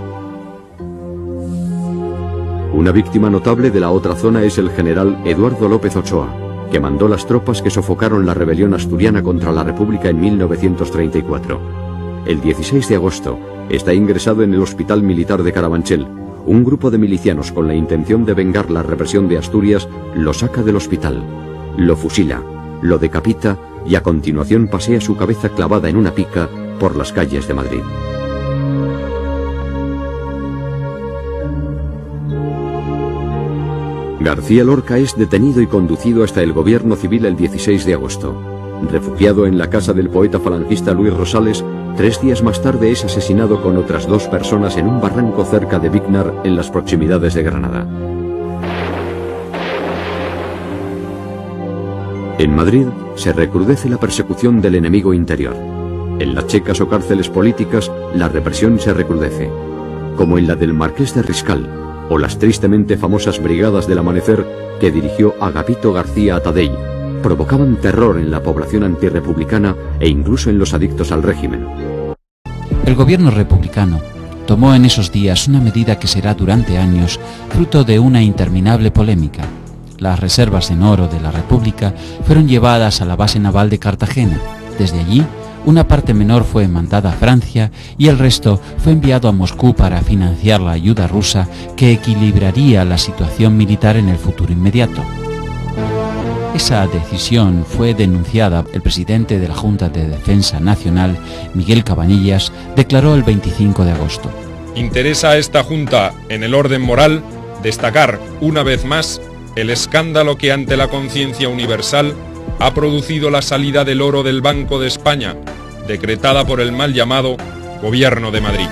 Una víctima notable de la otra zona es el general Eduardo López Ochoa, que mandó las tropas que sofocaron la rebelión asturiana contra la República en 1934. El 16 de agosto está ingresado en el Hospital Militar de Carabanchel. Un grupo de milicianos con la intención de vengar la represión de Asturias lo saca del hospital, lo fusila, lo decapita y a continuación pasea su cabeza clavada en una pica por las calles de Madrid. García Lorca es detenido y conducido hasta el gobierno civil el 16 de agosto. Refugiado en la casa del poeta falangista Luis Rosales, 3 días más tarde es asesinado con otras 2 personas en un barranco cerca de Vícnar, en las proximidades de Granada. En Madrid se recrudece la persecución del enemigo interior. En las checas o cárceles políticas la represión se recrudece, como en la del Marqués de Riscal, o las tristemente famosas Brigadas del Amanecer que dirigió Agapito García Atadell, provocaban terror en la población antirrepublicana e incluso en los adictos al régimen. El gobierno republicano tomó en esos días una medida que será durante años fruto de una interminable polémica. Las reservas en oro de la República fueron llevadas a la base naval de Cartagena. Desde allí, una parte menor fue mandada a Francia y el resto fue enviado a Moscú para financiar la ayuda rusa que equilibraría la situación militar en el futuro inmediato. Esa decisión fue denunciada. El presidente de la Junta de Defensa Nacional, Miguel Cabanillas, declaró el 25 de agosto. Interesa a esta Junta, en el orden moral, destacar una vez más el escándalo que ante la conciencia universal ha producido la salida del oro del Banco de España, decretada por el mal llamado Gobierno de Madrid.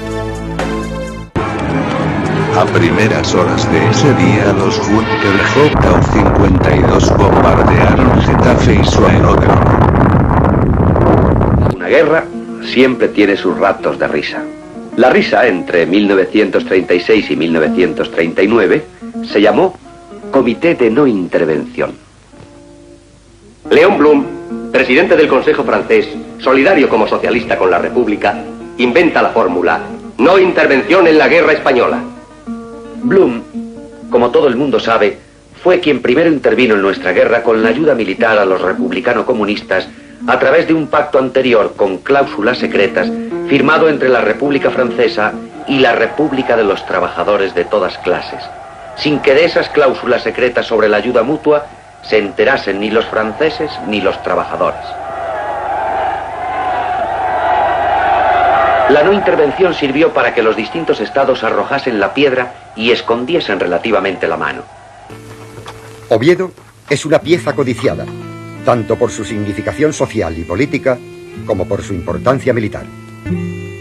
A primeras horas de ese día los Junker J-52 bombardearon Getafe y su aeródromo. Una guerra siempre tiene sus ratos de risa. La risa entre 1936 y 1939 se llamó Comité de No Intervención. Léon Blum, presidente del Consejo francés, solidario como socialista con la República, inventa la fórmula no intervención en la guerra española. Blum, como todo el mundo sabe, fue quien primero intervino en nuestra guerra con la ayuda militar a los republicano-comunistas a través de un pacto anterior con cláusulas secretas firmado entre la República Francesa y la República de los Trabajadores de todas clases, sin que de esas cláusulas secretas sobre la ayuda mutua se enterasen ni los franceses ni los trabajadores. La no intervención sirvió para que los distintos estados arrojasen la piedra y escondiesen relativamente la mano. Oviedo es una pieza codiciada, tanto por su significación social y política como por su importancia militar.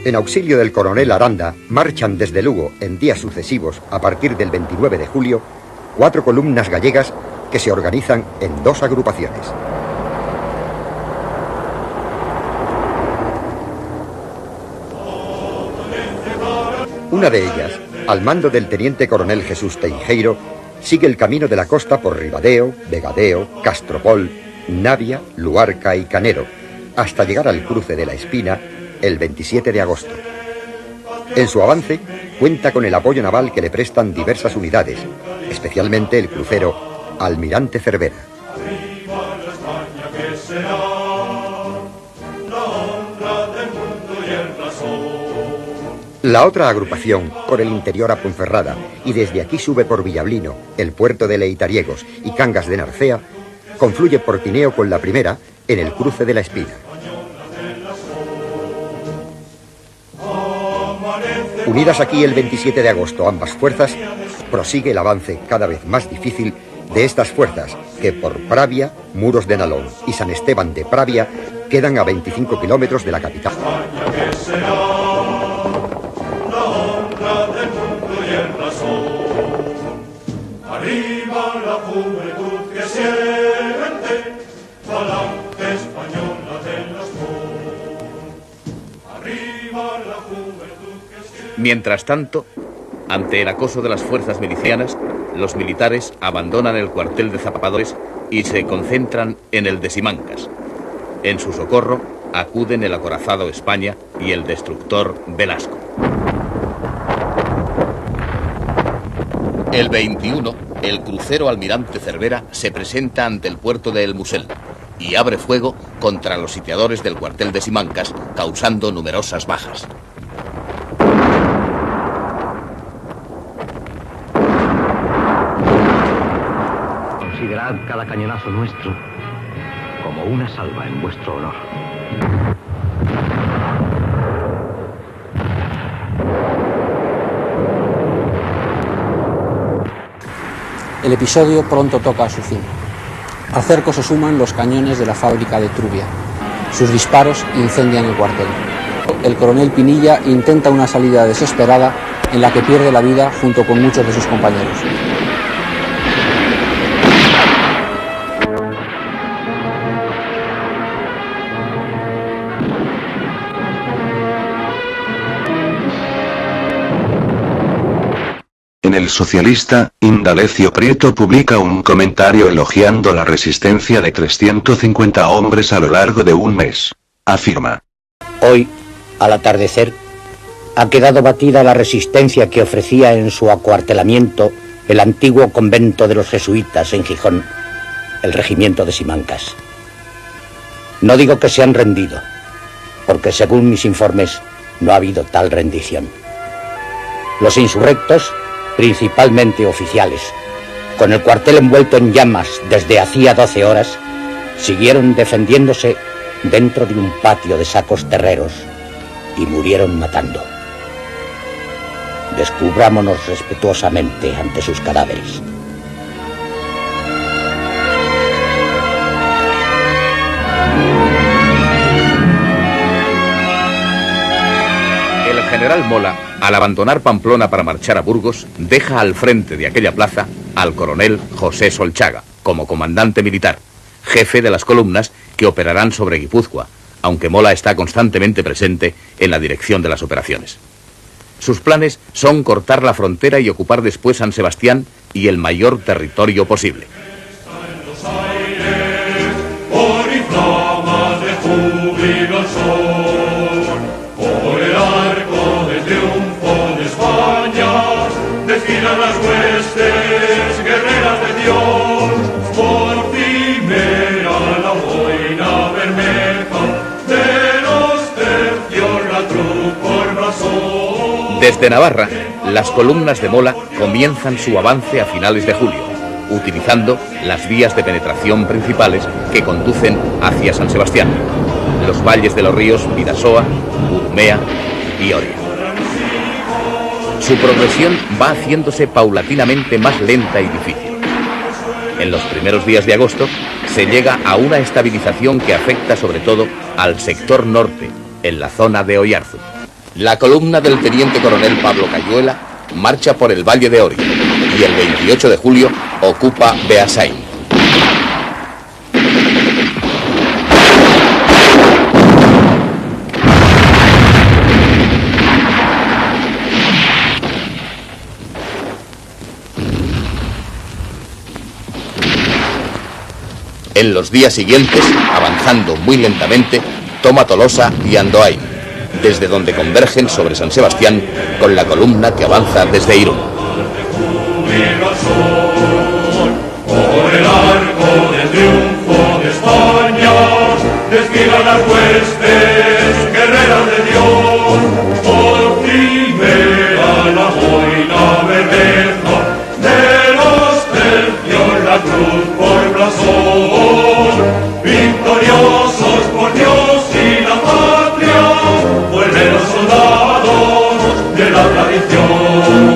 En auxilio del coronel Aranda marchan desde Lugo en días sucesivos a partir del 29 de julio 4 columnas gallegas que se organizan en 2 agrupaciones. Una de ellas, al mando del teniente coronel Jesús Teijeiro, sigue el camino de la costa por Ribadeo, Vegadeo, Castropol, Navia, Luarca y Canero, hasta llegar al cruce de la Espina el 27 de agosto. En su avance cuenta con el apoyo naval que le prestan diversas unidades, especialmente el crucero Almirante Cervera. La otra agrupación, por el interior a Ponferrada, y desde aquí sube por Villablino, el puerto de Leitariegos y Cangas de Narcea, confluye por Tineo con la primera en el cruce de la Espina. Unidas aquí el 27 de agosto ambas fuerzas, prosigue el avance cada vez más difícil de estas fuerzas que por Pravia, Muros de Nalón y San Esteban de Pravia quedan a 25 kilómetros de la capital. Arriba la juventud que siente, falange española de las Mientras tanto, ante el acoso de las fuerzas milicianas, los militares abandonan el cuartel de Zapadores y se concentran en el de Simancas. En su socorro acuden el acorazado España y el destructor Velasco. El 21, el crucero Almirante Cervera se presenta ante el puerto de El Musel y abre fuego contra los sitiadores del cuartel de Simancas, causando numerosas bajas. Considerad cada cañonazo nuestro como una salva en vuestro honor. El episodio pronto toca a su fin. Al cerco se suman los cañones de la fábrica de Trubia. Sus disparos incendian el cuartel. El coronel Pinilla intenta una salida desesperada en la que pierde la vida junto con muchos de sus compañeros. En El Socialista, Indalecio Prieto publica un comentario elogiando la resistencia de 350 hombres a lo largo de un mes. Afirma: Hoy, al atardecer, ha quedado batida la resistencia que ofrecía en su acuartelamiento el antiguo convento de los jesuitas en Gijón, el regimiento de Simancas. No digo que se han rendido, porque según mis informes no ha habido tal rendición. Los insurrectos, principalmente oficiales, con el cuartel envuelto en llamas desde hacía 12 horas, siguieron defendiéndose dentro de un patio de sacos terreros y murieron matando. Descubrámonos respetuosamente ante sus cadáveres. El general Mola, al abandonar Pamplona para marchar a Burgos, deja al frente de aquella plaza al coronel José Solchaga, como comandante militar, jefe de las columnas que operarán sobre Guipúzcoa, aunque Mola está constantemente presente en la dirección de las operaciones. Sus planes son cortar la frontera y ocupar después San Sebastián y el mayor territorio posible. Por inflamas de júbilo el sol, por el arco de triunfo de España, desfilan las huestes guerreras de Dios, por primera la boina bermeja, de los tercios la cruz por blasón. Desde Navarra, las columnas de Mola comienzan su avance a finales de julio, utilizando las vías de penetración principales que conducen hacia San Sebastián, los valles de los ríos Bidasoa, Urumea y Oria. Su progresión va haciéndose paulatinamente más lenta y difícil. En los primeros días de agosto se llega a una estabilización que afecta sobre todo al sector norte, en la zona de Oyarzun. La columna del teniente coronel Pablo Cayuela marcha por el valle de Oria y el 28 de julio ocupa Beasain. En los días siguientes, avanzando muy lentamente, toma Tolosa y Andoain, desde donde convergen sobre San Sebastián con la columna que avanza desde Irún. Por el arco del triunfo de España, desfilan las huestes guerreras de Dios, por primera la boina bermeja, de los tercios la cruz por blasón, victoriosos por Dios y la patria, vuelven los soldados de la tradición,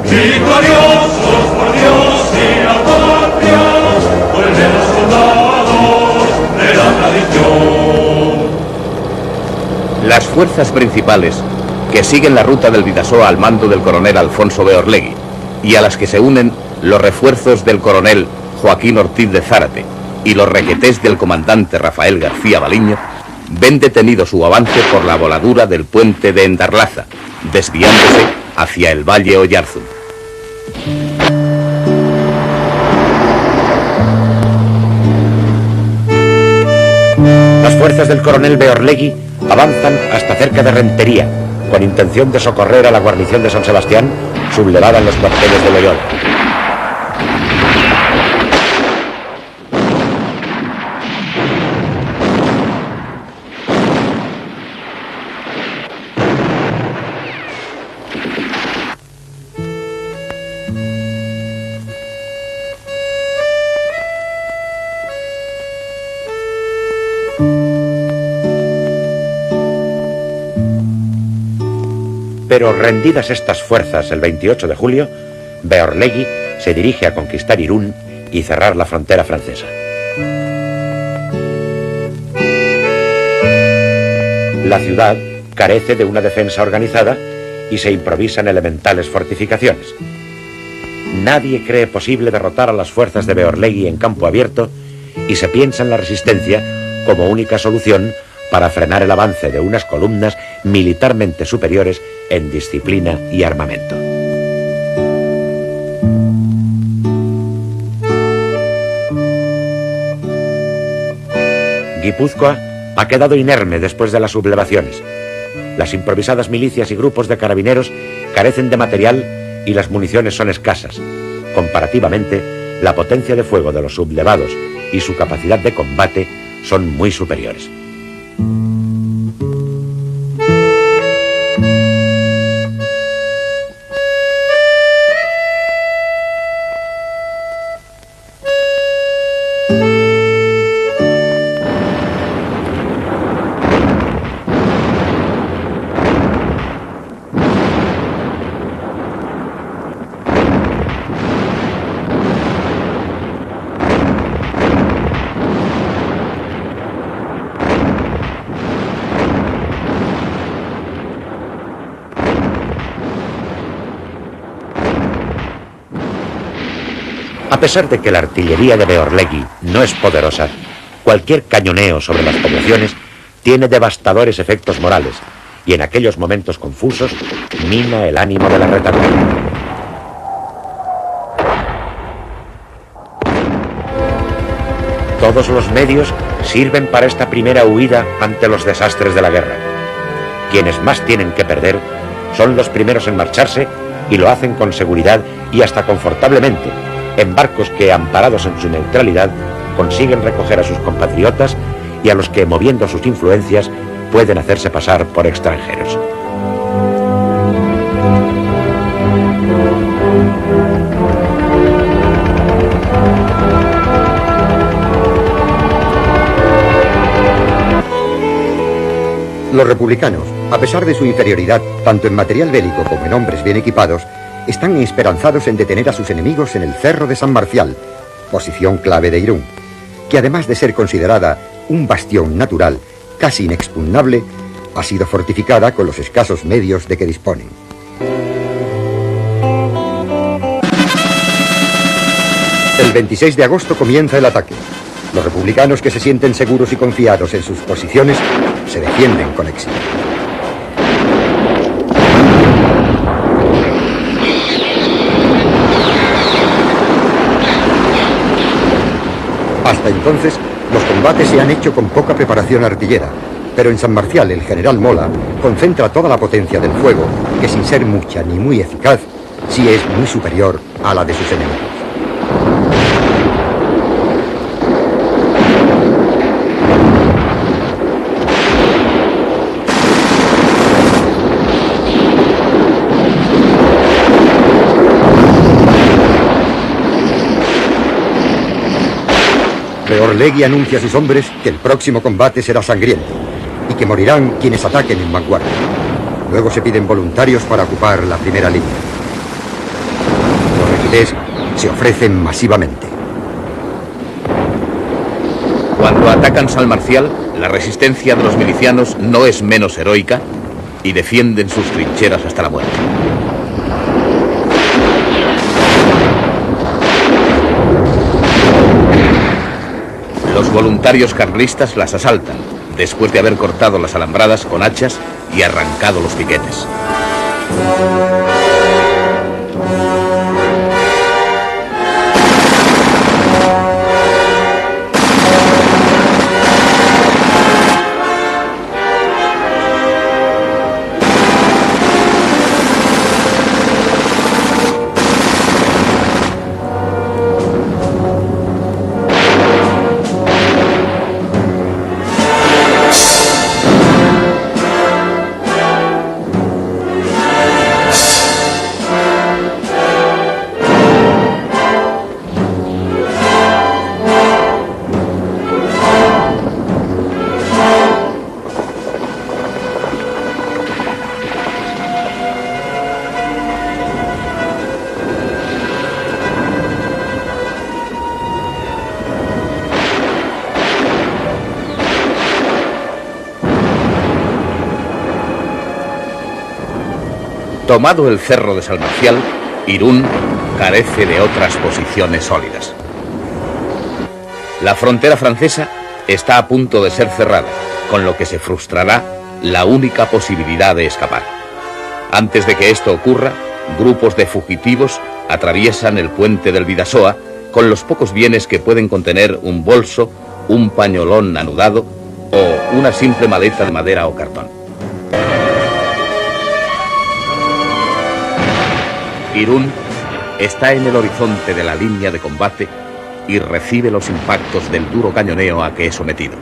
victoriosos por Dios y la patria, vuelven los soldados de la tradición. Las fuerzas principales que siguen la ruta del Bidasoa al mando del coronel Alfonso B. Orlegui y a las que se unen los refuerzos del coronel Joaquín Ortiz de Zárate y los requetés del comandante Rafael García Baliño, ven detenido su avance por la voladura del puente de Endarlaza desviándose hacia el valle Oyarzún. Las fuerzas del coronel Beorlegui avanzan hasta cerca de Rentería, con intención de socorrer a la guarnición de San Sebastián, sublevada en los cuarteles de Loyola. Pero rendidas estas fuerzas el 28 de julio, Beorlegui se dirige a conquistar Irún y cerrar la frontera francesa. La ciudad carece de una defensa organizada y se improvisan elementales fortificaciones. Nadie cree posible derrotar a las fuerzas de Beorlegui en campo abierto y se piensa en la resistencia como única solución para frenar el avance de unas columnas militarmente superiores en disciplina y armamento. Guipúzcoa ha quedado inerme después de las sublevaciones. Las improvisadas milicias y grupos de carabineros carecen de material y las municiones son escasas. Comparativamente, la potencia de fuego de los sublevados y su capacidad de combate son muy superiores. A pesar de que la artillería de Beorlegui no es poderosa, cualquier cañoneo sobre las poblaciones tiene devastadores efectos morales y en aquellos momentos confusos mina el ánimo de la retaguardia. Todos los medios sirven para esta primera huida ante los desastres de la guerra. Quienes más tienen que perder son los primeros en marcharse y lo hacen con seguridad y hasta confortablemente, en barcos que, amparados en su neutralidad, consiguen recoger a sus compatriotas y a los que, moviendo sus influencias, pueden hacerse pasar por extranjeros. Los republicanos, a pesar de su inferioridad tanto en material bélico como en hombres bien equipados, están esperanzados en detener a sus enemigos en el Cerro de San Marcial, posición clave de Irún, que además de ser considerada un bastión natural casi inexpugnable, ha sido fortificada con los escasos medios de que disponen. El 26 de agosto comienza el ataque. Los republicanos, que se sienten seguros y confiados en sus posiciones, se defienden con éxito. Hasta entonces, los combates se han hecho con poca preparación artillera, pero en San Marcial el general Mola concentra toda la potencia del fuego, que sin ser mucha ni muy eficaz, sí es muy superior a la de sus enemigos. Beorlegui anuncia a sus hombres que el próximo combate será sangriento y que morirán quienes ataquen en vanguardia. Luego se piden voluntarios para ocupar la primera línea. Los regidés se ofrecen masivamente. Cuando atacan San Marcial, la resistencia de los milicianos no es menos heroica y defienden sus trincheras hasta la muerte. Los voluntarios carlistas las asaltan, después de haber cortado las alambradas con hachas y arrancado los piquetes. Tomado el cerro de San Marcial, Irún carece de otras posiciones sólidas. La frontera francesa está a punto de ser cerrada, con lo que se frustrará la única posibilidad de escapar. Antes de que esto ocurra, grupos de fugitivos atraviesan el puente del Bidasoa con los pocos bienes que pueden contener un bolso, un pañolón anudado o una simple maleta de madera o cartón. Irún está en el horizonte de la línea de combate y recibe los impactos del duro cañoneo a que es sometido,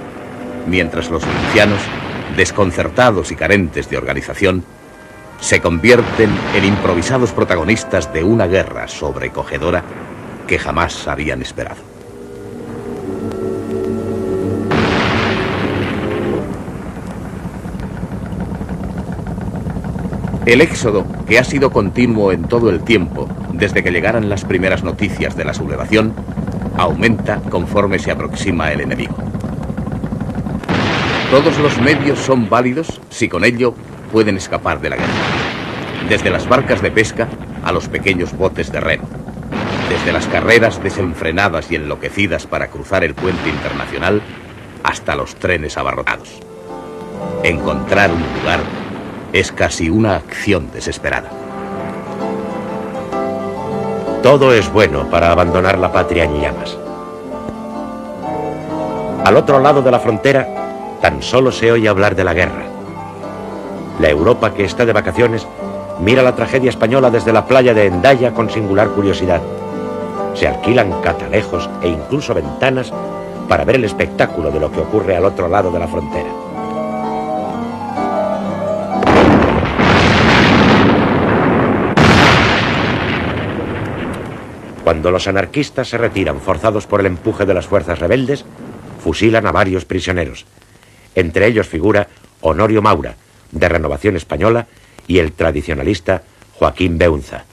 mientras los milicianos, desconcertados y carentes de organización, se convierten en improvisados protagonistas de una guerra sobrecogedora que jamás habían esperado. El éxodo, que ha sido continuo en todo el tiempo, desde que llegaran las primeras noticias de la sublevación, aumenta conforme se aproxima el enemigo. Todos los medios son válidos si con ello pueden escapar de la guerra. Desde las barcas de pesca a los pequeños botes de remo. Desde las carreras desenfrenadas y enloquecidas para cruzar el puente internacional hasta los trenes abarrotados. Encontrar un lugar es casi una acción desesperada. Todo es bueno para abandonar la patria en llamas. Al otro lado de la frontera, tan solo se oye hablar de la guerra. La Europa que está de vacaciones mira la tragedia española desde la playa de Hendaya con singular curiosidad. Se alquilan catalejos e incluso ventanas para ver el espectáculo de lo que ocurre al otro lado de la frontera. Cuando los anarquistas se retiran forzados por el empuje de las fuerzas rebeldes, fusilan a varios prisioneros. Entre ellos figura Honorio Maura, de Renovación Española, y el tradicionalista Joaquín Beunza.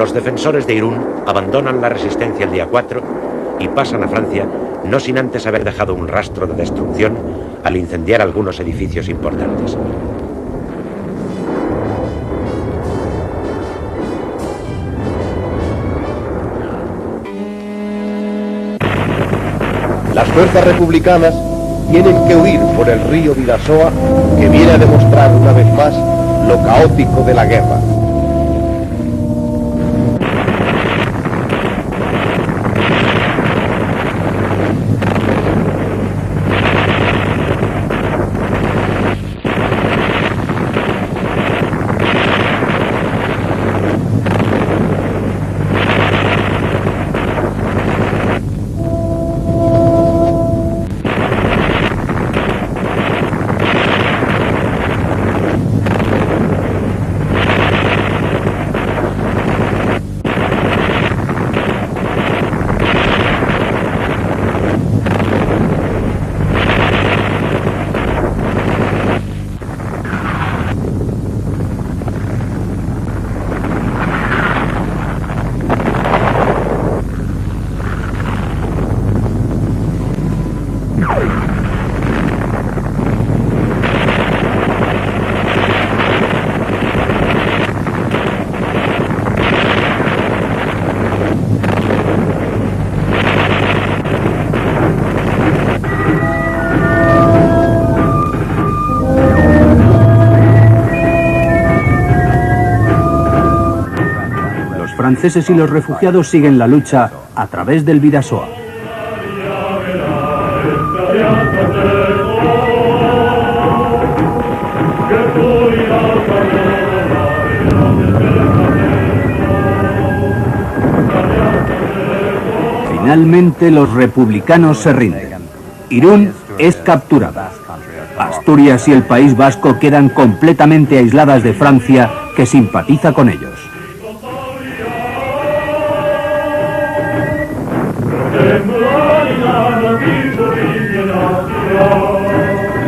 Los defensores de Irún abandonan la resistencia el día 4 y pasan a Francia, no sin antes haber dejado un rastro de destrucción al incendiar algunos edificios importantes. Las fuerzas republicanas tienen que huir por el río Bidasoa, que viene a demostrar una vez más lo caótico de la guerra. franceses y los refugiados siguen la lucha a través del Bidasoa. Finalmente los republicanos se rinden. Irún es capturada. Asturias y el País Vasco quedan completamente aisladas de Francia, que simpatiza con ellos.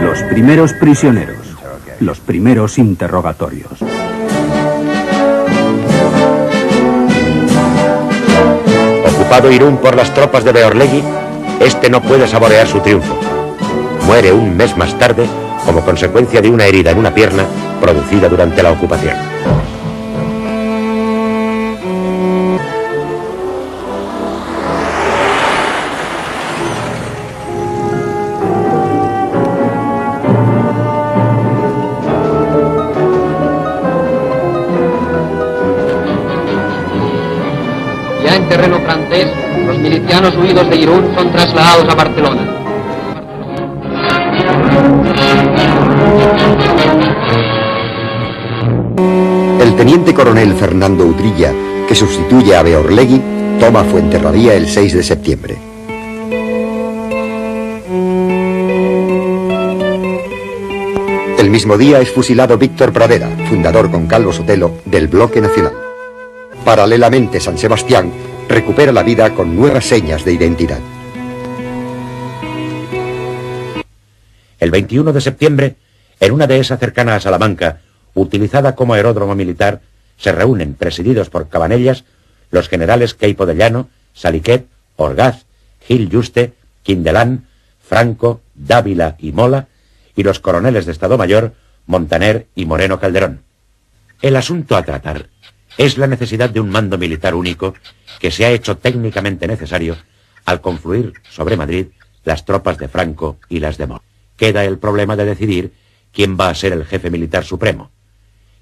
Los primeros prisioneros, los primeros interrogatorios. Ocupado Irún por las tropas de Beorlegui, este no puede saborear su triunfo. Muere un mes más tarde como consecuencia de una herida en una pierna producida durante la ocupación. Ya en terreno francés, los milicianos huidos de Irún son trasladados a Barcelona. El teniente coronel Fernando Udrilla, que sustituye a Beorlegui, toma Fuenterrabía el 6 de septiembre. El mismo día es fusilado Víctor Pradera, fundador con Calvo Sotelo del Bloque Nacional. Paralelamente, San Sebastián recupera la vida con nuevas señas de identidad. El 21 de septiembre, en una dehesa cercana a Salamanca, utilizada como aeródromo militar, se reúnen, presididos por Cabanellas, los generales Queipo de Llano, Saliquet, Orgaz, Gil Yuste, Quindelán, Franco, Dávila y Mola, y los coroneles de Estado Mayor, Montaner y Moreno Calderón. El asunto a tratar es la necesidad de un mando militar único que se ha hecho técnicamente necesario al confluir sobre Madrid las tropas de Franco y las de Mola. Queda el problema de decidir quién va a ser el jefe militar supremo.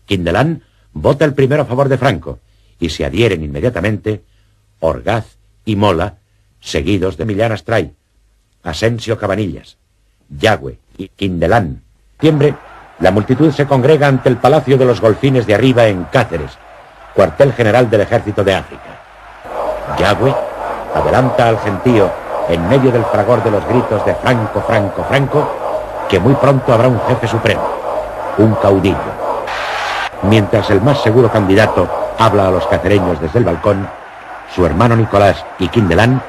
Quindelán vota el primero a favor de Franco y se adhieren inmediatamente Orgaz y Mola, seguidos de Millán Astray, Asensio Cabanillas, Yagüe y Quindelán. En septiembre, la multitud se congrega ante el Palacio de los Golfines de Arriba en Cáceres, cuartel general del Ejército de África. Yagüe adelanta al gentío en medio del fragor de los gritos de Franco, Franco, Franco, que muy pronto habrá un jefe supremo, un caudillo. Mientras el más seguro candidato habla a los cacereños desde el balcón, su hermano Nicolás y Quindelán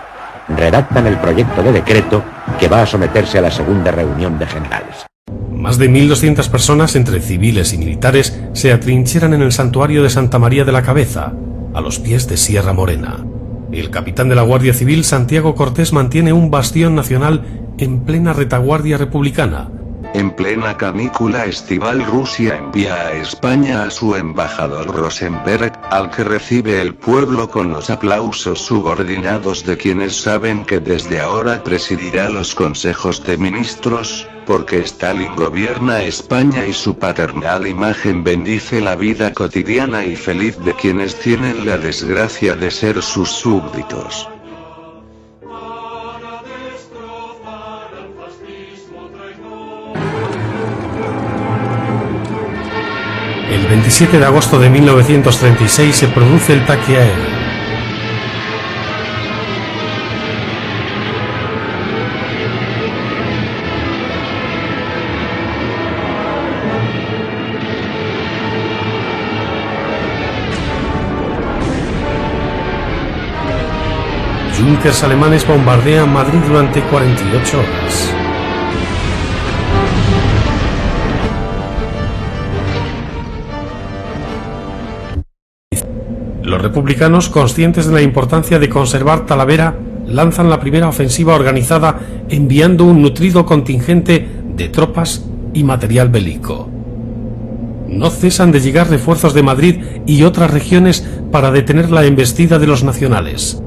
redactan el proyecto de decreto que va a someterse a la segunda reunión de generales. Más de 1.200 personas, entre civiles y militares, se atrincheran en el santuario de Santa María de la Cabeza, a los pies de Sierra Morena. El capitán de la Guardia Civil, Santiago Cortés, mantiene un bastión nacional en plena retaguardia republicana. En plena canícula estival, Rusia envía a España a su embajador Rosenberg, al que recibe el pueblo con los aplausos subordinados de quienes saben que desde ahora presidirá los consejos de ministros, porque Stalin gobierna España y su paternal imagen bendice la vida cotidiana y feliz de quienes tienen la desgracia de ser sus súbditos. El 27 de agosto de 1936 se produce el taque aéreo. Junkers alemanes bombardean Madrid durante 48 horas. Los republicanos, conscientes de la importancia de conservar Talavera, lanzan la primera ofensiva organizada enviando un nutrido contingente de tropas y material bélico. No cesan de llegar refuerzos de Madrid y otras regiones para detener la embestida de los nacionales.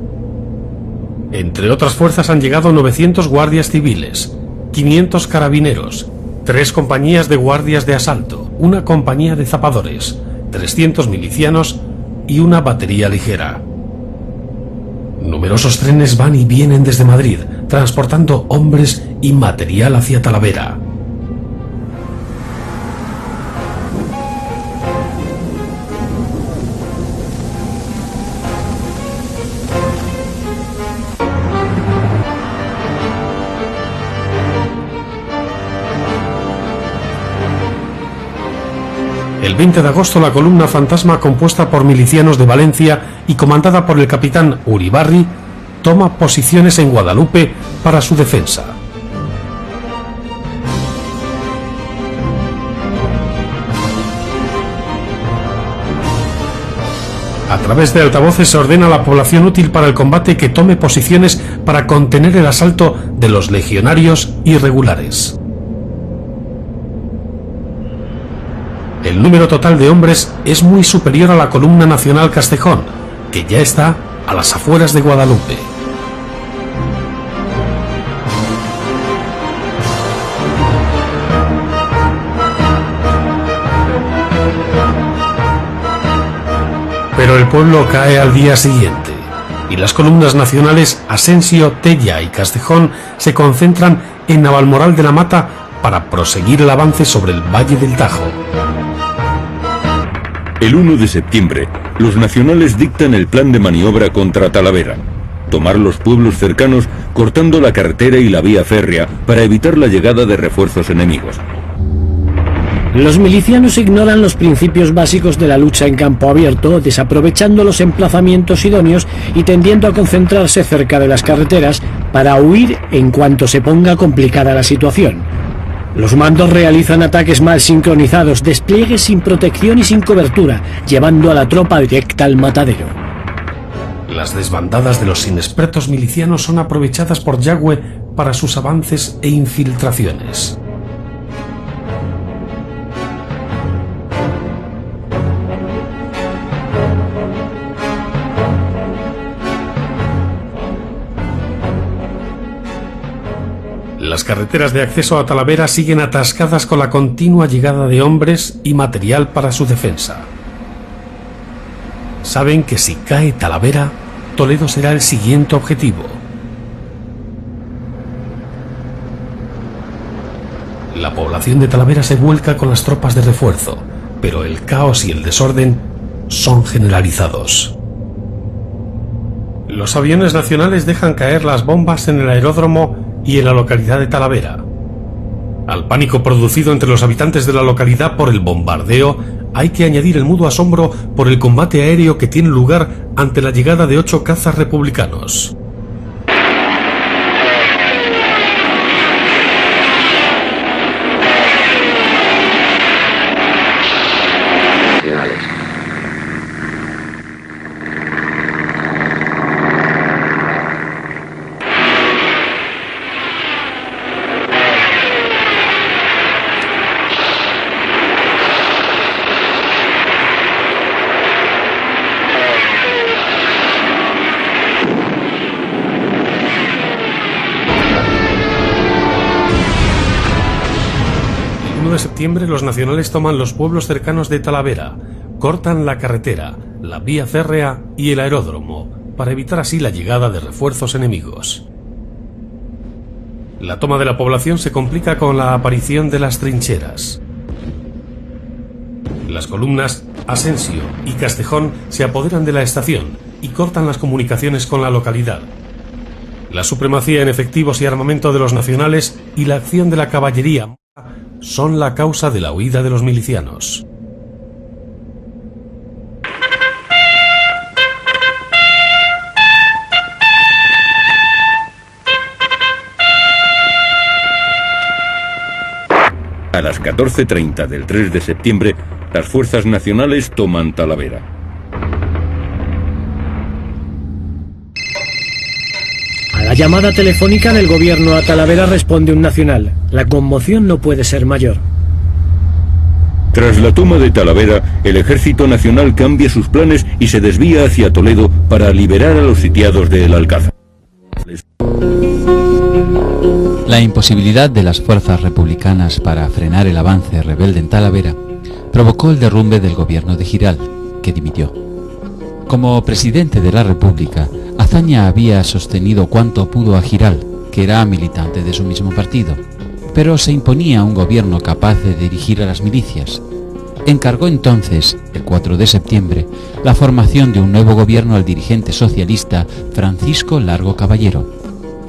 Entre otras fuerzas han llegado 900 guardias civiles, 500 carabineros, 3 compañías de guardias de asalto, una compañía de zapadores, 300 milicianos y una batería ligera. Numerosos trenes van y vienen desde Madrid, transportando hombres y material hacia Talavera. El 20 de agosto la columna fantasma, compuesta por milicianos de Valencia y comandada por el capitán Uribarri, toma posiciones en Guadalupe para su defensa. A través de altavoces se ordena a la población útil para el combate que tome posiciones para contener el asalto de los legionarios irregulares. El número total de hombres es muy superior a la columna nacional Castejón, que ya está a las afueras de Guadalupe. Pero el pueblo cae al día siguiente, y las columnas nacionales Asensio, Tella y Castejón se concentran en Navalmoral de la Mata para proseguir el avance sobre el Valle del Tajo. El 1 de septiembre, los nacionales dictan el plan de maniobra contra Talavera: tomar los pueblos cercanos cortando la carretera y la vía férrea para evitar la llegada de refuerzos enemigos. Los milicianos ignoran los principios básicos de la lucha en campo abierto, desaprovechando los emplazamientos idóneos y tendiendo a concentrarse cerca de las carreteras para huir en cuanto se ponga complicada la situación. Los mandos realizan ataques mal sincronizados, despliegues sin protección y sin cobertura, llevando a la tropa directa al matadero. Las desbandadas de los inexpertos milicianos son aprovechadas por Yagüe para sus avances e infiltraciones. Las carreteras de acceso a Talavera siguen atascadas con la continua llegada de hombres y material para su defensa. Saben que si cae Talavera, Toledo será el siguiente objetivo. La población de Talavera se vuelca con las tropas de refuerzo, pero el caos y el desorden son generalizados. Los aviones nacionales dejan caer las bombas en el aeródromo y en la localidad de Talavera. Al pánico producido entre los habitantes de la localidad por el bombardeo, hay que añadir el mudo asombro por el combate aéreo que tiene lugar ante la llegada de 8 cazas republicanos. De septiembre, los nacionales toman los pueblos cercanos de Talavera, cortan la carretera, la vía férrea y el aeródromo, para evitar así la llegada de refuerzos enemigos. La toma de la población se complica con la aparición de las trincheras. Las columnas Asensio y Castejón se apoderan de la estación y cortan las comunicaciones con la localidad. La supremacía en efectivos y armamento de los nacionales y la acción de la caballería son la causa de la huida de los milicianos. A las 14:30 del 3 de septiembre, las fuerzas nacionales toman Talavera. A la llamada telefónica del gobierno a Talavera responde un nacional: la conmoción no puede ser mayor. Tras la toma de Talavera, el Ejército Nacional cambia sus planes y se desvía hacia Toledo para liberar a los sitiados de El Alcázar. La imposibilidad de las fuerzas republicanas para frenar el avance rebelde en Talavera provocó el derrumbe del gobierno de Giral, que dimitió. Como presidente de la República, Azaña había sostenido cuanto pudo a Giral, que era militante de su mismo partido, pero se imponía un gobierno capaz de dirigir a las milicias. Encargó entonces, el 4 de septiembre, la formación de un nuevo gobierno al dirigente socialista Francisco Largo Caballero.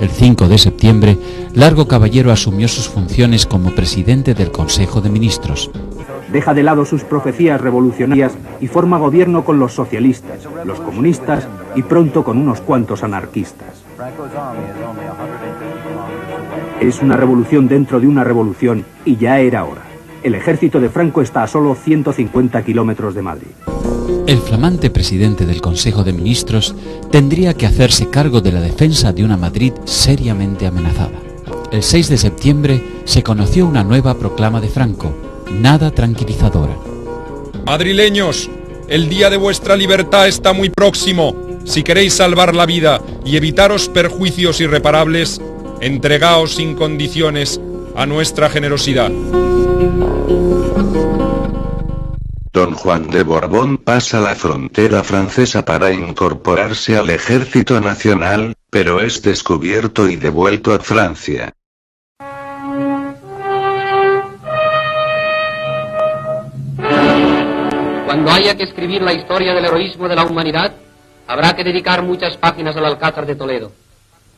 El 5 de septiembre, Largo Caballero asumió sus funciones como presidente del Consejo de Ministros. Deja de lado sus profecías revolucionarias y forma gobierno con los socialistas, los comunistas y pronto con unos cuantos anarquistas. Es una revolución dentro de una revolución y ya era hora. El ejército de Franco está a solo 150 kilómetros de Madrid. El flamante presidente del Consejo de Ministros tendría que hacerse cargo de la defensa de una Madrid seriamente amenazada. El 6 de septiembre se conoció una nueva proclama de Franco, nada tranquilizadora. Madrileños, el día de vuestra libertad está muy próximo. Si queréis salvar la vida y evitaros perjuicios irreparables, entregaos sin condiciones a nuestra generosidad. Don Juan de Borbón pasa la frontera francesa para incorporarse al Ejército Nacional, pero es descubierto y devuelto a Francia. Cuando haya que escribir la historia del heroísmo de la humanidad, habrá que dedicar muchas páginas al Alcázar de Toledo.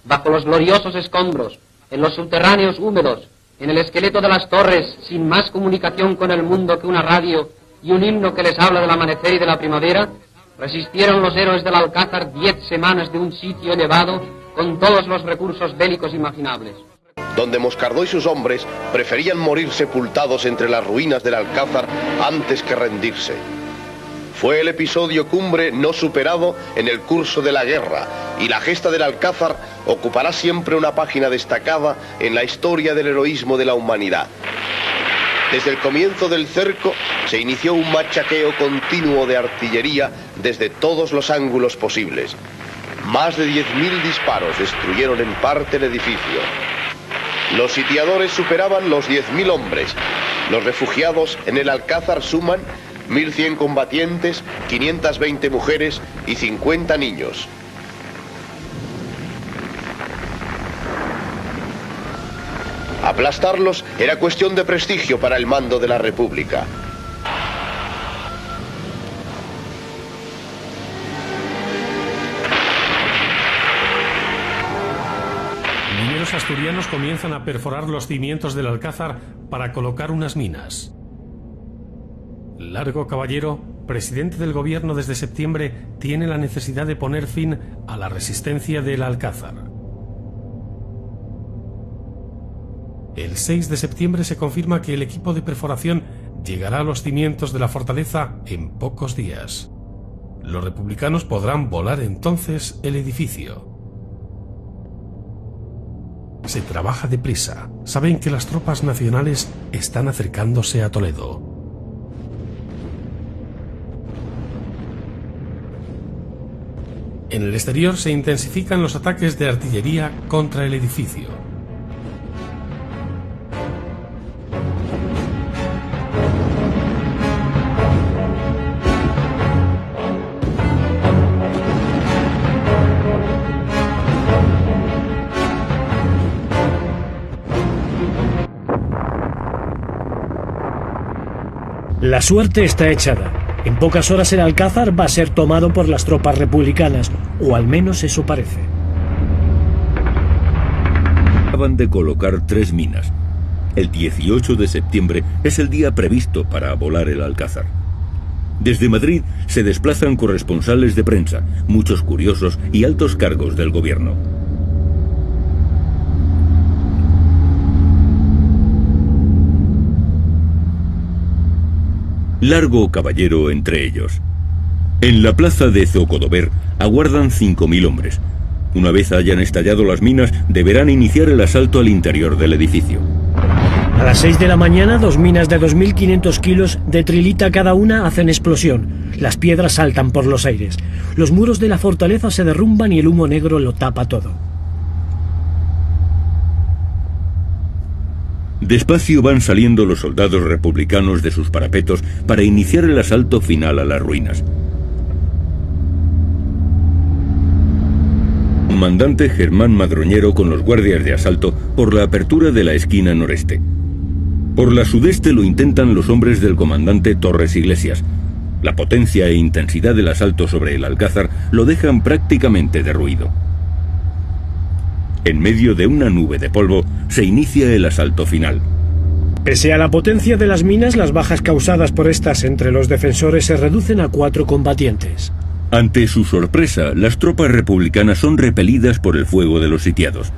Bajo los gloriosos escombros, en los subterráneos húmedos, en el esqueleto de las torres, sin más comunicación con el mundo que una radio y un himno que les habla del amanecer y de la primavera, resistieron los héroes del Alcázar 10 semanas de un sitio elevado con todos los recursos bélicos imaginables. Donde Moscardó y sus hombres preferían morir sepultados entre las ruinas del Alcázar antes que rendirse. Fue el episodio cumbre no superado en el curso de la guerra, y la gesta del Alcázar ocupará siempre una página destacada en la historia del heroísmo de la humanidad. Desde el comienzo del cerco se inició un machaqueo continuo de artillería desde todos los ángulos posibles. Más de 10.000 disparos destruyeron en parte el edificio. Los sitiadores superaban los 10.000 hombres. Los refugiados en el Alcázar suman 1.100 combatientes, 520 mujeres y 50 niños. Aplastarlos era cuestión de prestigio para el mando de la República. Mineros asturianos comienzan a perforar los cimientos del Alcázar para colocar unas minas. Largo Caballero, presidente del gobierno desde septiembre, tiene la necesidad de poner fin a la resistencia del Alcázar. El 6 de septiembre se confirma que el equipo de perforación llegará a los cimientos de la fortaleza en pocos días. Los republicanos podrán volar entonces el edificio. Se trabaja deprisa. Saben que las tropas nacionales están acercándose a Toledo. En el exterior se intensifican los ataques de artillería contra el edificio. La suerte está echada. En pocas horas el Alcázar va a ser tomado por las tropas republicanas, o al menos eso parece. Acaban de colocar 3 minas. El 18 de septiembre es el día previsto para volar el Alcázar. Desde Madrid se desplazan corresponsales de prensa, muchos curiosos y altos cargos del gobierno. Largo Caballero entre ellos. En la plaza de Zocodover aguardan 5.000 hombres. Una vez hayan estallado las minas, deberán iniciar el asalto al interior del edificio. A las 6 de la mañana, 2 minas de 2.500 kilos de trilita cada una hacen explosión. Las piedras saltan por los aires. Los muros de la fortaleza se derrumban y el humo negro lo tapa todo. Despacio van saliendo los soldados republicanos de sus parapetos para iniciar el asalto final a las ruinas. comandante Germán Madroñero con los guardias de asalto por la apertura de la esquina noreste. Por la sudeste lo intentan los hombres del comandante Torres Iglesias. La potencia e intensidad del asalto sobre el Alcázar lo dejan prácticamente derruido. En medio de una nube de polvo se inicia el asalto final. Pese a la potencia de las minas, las bajas causadas por estas entre los defensores se reducen a 4 combatientes. Ante su sorpresa, las tropas republicanas son repelidas por el fuego de los sitiados.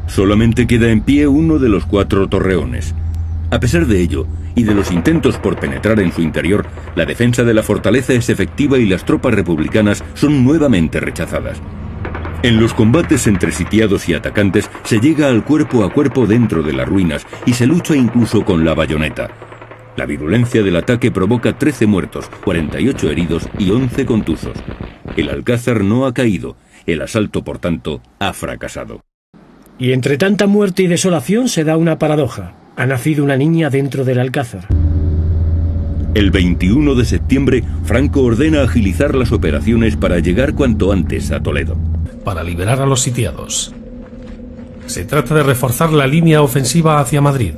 Solamente queda en pie uno de los 4 torreones. A pesar de ello, y de los intentos por penetrar en su interior, la defensa de la fortaleza es efectiva y las tropas republicanas son nuevamente rechazadas. En los combates entre sitiados y atacantes se llega al cuerpo a cuerpo dentro de las ruinas y se lucha incluso con la bayoneta. La virulencia del ataque provoca 13 muertos, 48 heridos y 11 contusos. El Alcázar no ha caído, el asalto, por tanto, ha fracasado. Y entre tanta muerte y desolación se da una paradoja. Ha nacido una niña dentro del Alcázar. El 21 de septiembre, Franco ordena agilizar las operaciones para llegar cuanto antes a Toledo. Para liberar a los sitiados. Se trata de reforzar la línea ofensiva hacia Madrid.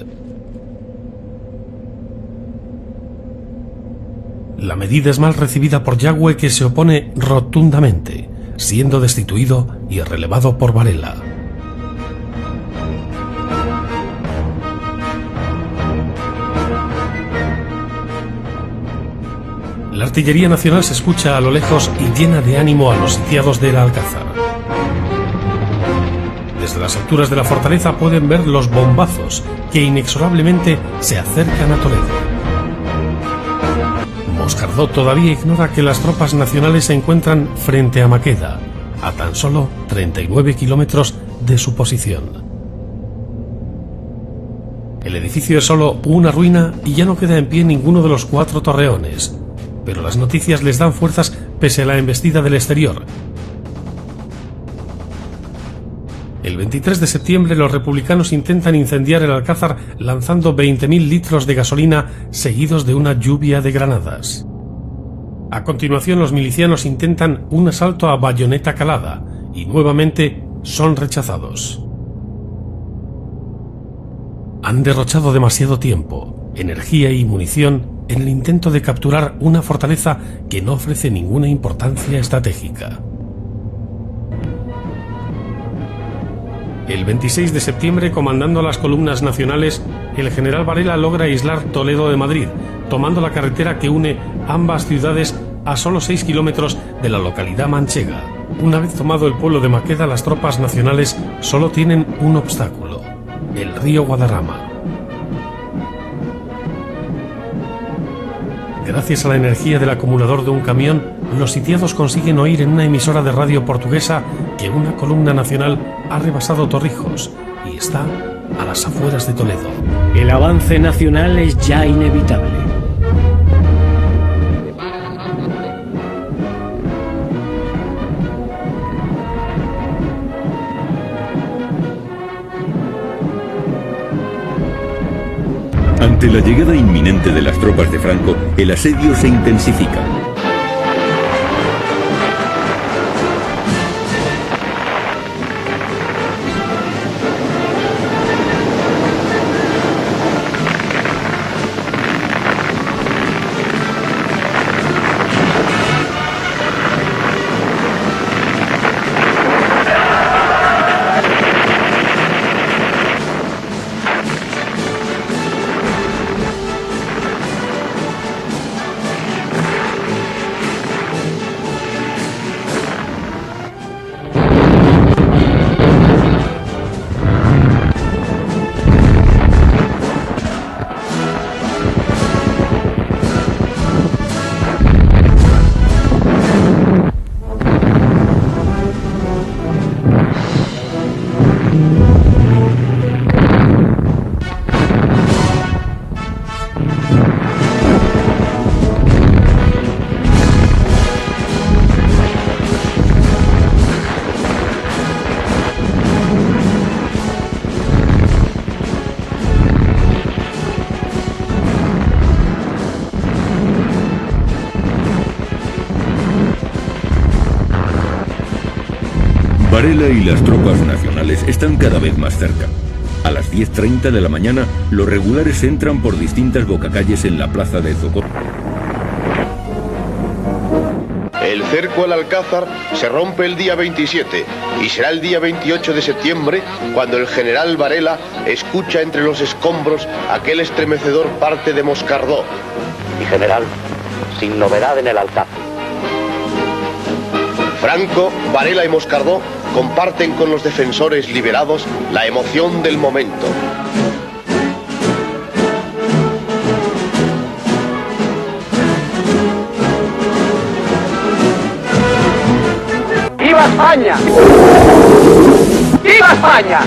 La medida es mal recibida por Yagüe, que se opone rotundamente, siendo destituido y relevado por Varela. La artillería nacional se escucha a lo lejos y llena de ánimo a los sitiados del Alcázar. Desde las alturas de la fortaleza pueden ver los bombazos que inexorablemente se acercan a Toledo. Moscardó todavía ignora que las tropas nacionales se encuentran frente a Maqueda, a tan solo 39 kilómetros de su posición. El edificio es solo una ruina y ya no queda en pie ninguno de los 4 torreones, pero las noticias les dan fuerzas pese a la embestida del exterior. El 23 de septiembre los republicanos intentan incendiar el Alcázar lanzando 20.000 litros de gasolina seguidos de una lluvia de granadas. A continuación los milicianos intentan un asalto a bayoneta calada y nuevamente son rechazados. Han derrochado demasiado tiempo, energía y munición en el intento de capturar una fortaleza que no ofrece ninguna importancia estratégica. El 26 de septiembre, comandando las columnas nacionales, el general Varela logra aislar Toledo de Madrid, tomando la carretera que une ambas ciudades a solo 6 kilómetros de la localidad manchega. Una vez tomado el pueblo de Maqueda, las tropas nacionales solo tienen un obstáculo: el río Guadarrama. Gracias a la energía del acumulador de un camión, los sitiados consiguen oír en una emisora de radio portuguesa que una columna nacional ha rebasado Torrijos y está a las afueras de Toledo. El avance nacional es ya inevitable. Ante la llegada inminente de las tropas de Franco, el asedio se intensifica. Varela y las tropas nacionales están cada vez más cerca. A las 10:30 de la mañana, los regulares entran por distintas bocacalles en la plaza de Zocoto. El cerco al Alcázar se rompe el día 27 y será el día 28 de septiembre cuando el general Varela escucha entre los escombros aquel estremecedor parte de Moscardó. Mi general, sin novedad en el Alcázar. Franco, Varela y Moscardó comparten con los defensores liberados la emoción del momento. ¡Viva España! ¡Viva España!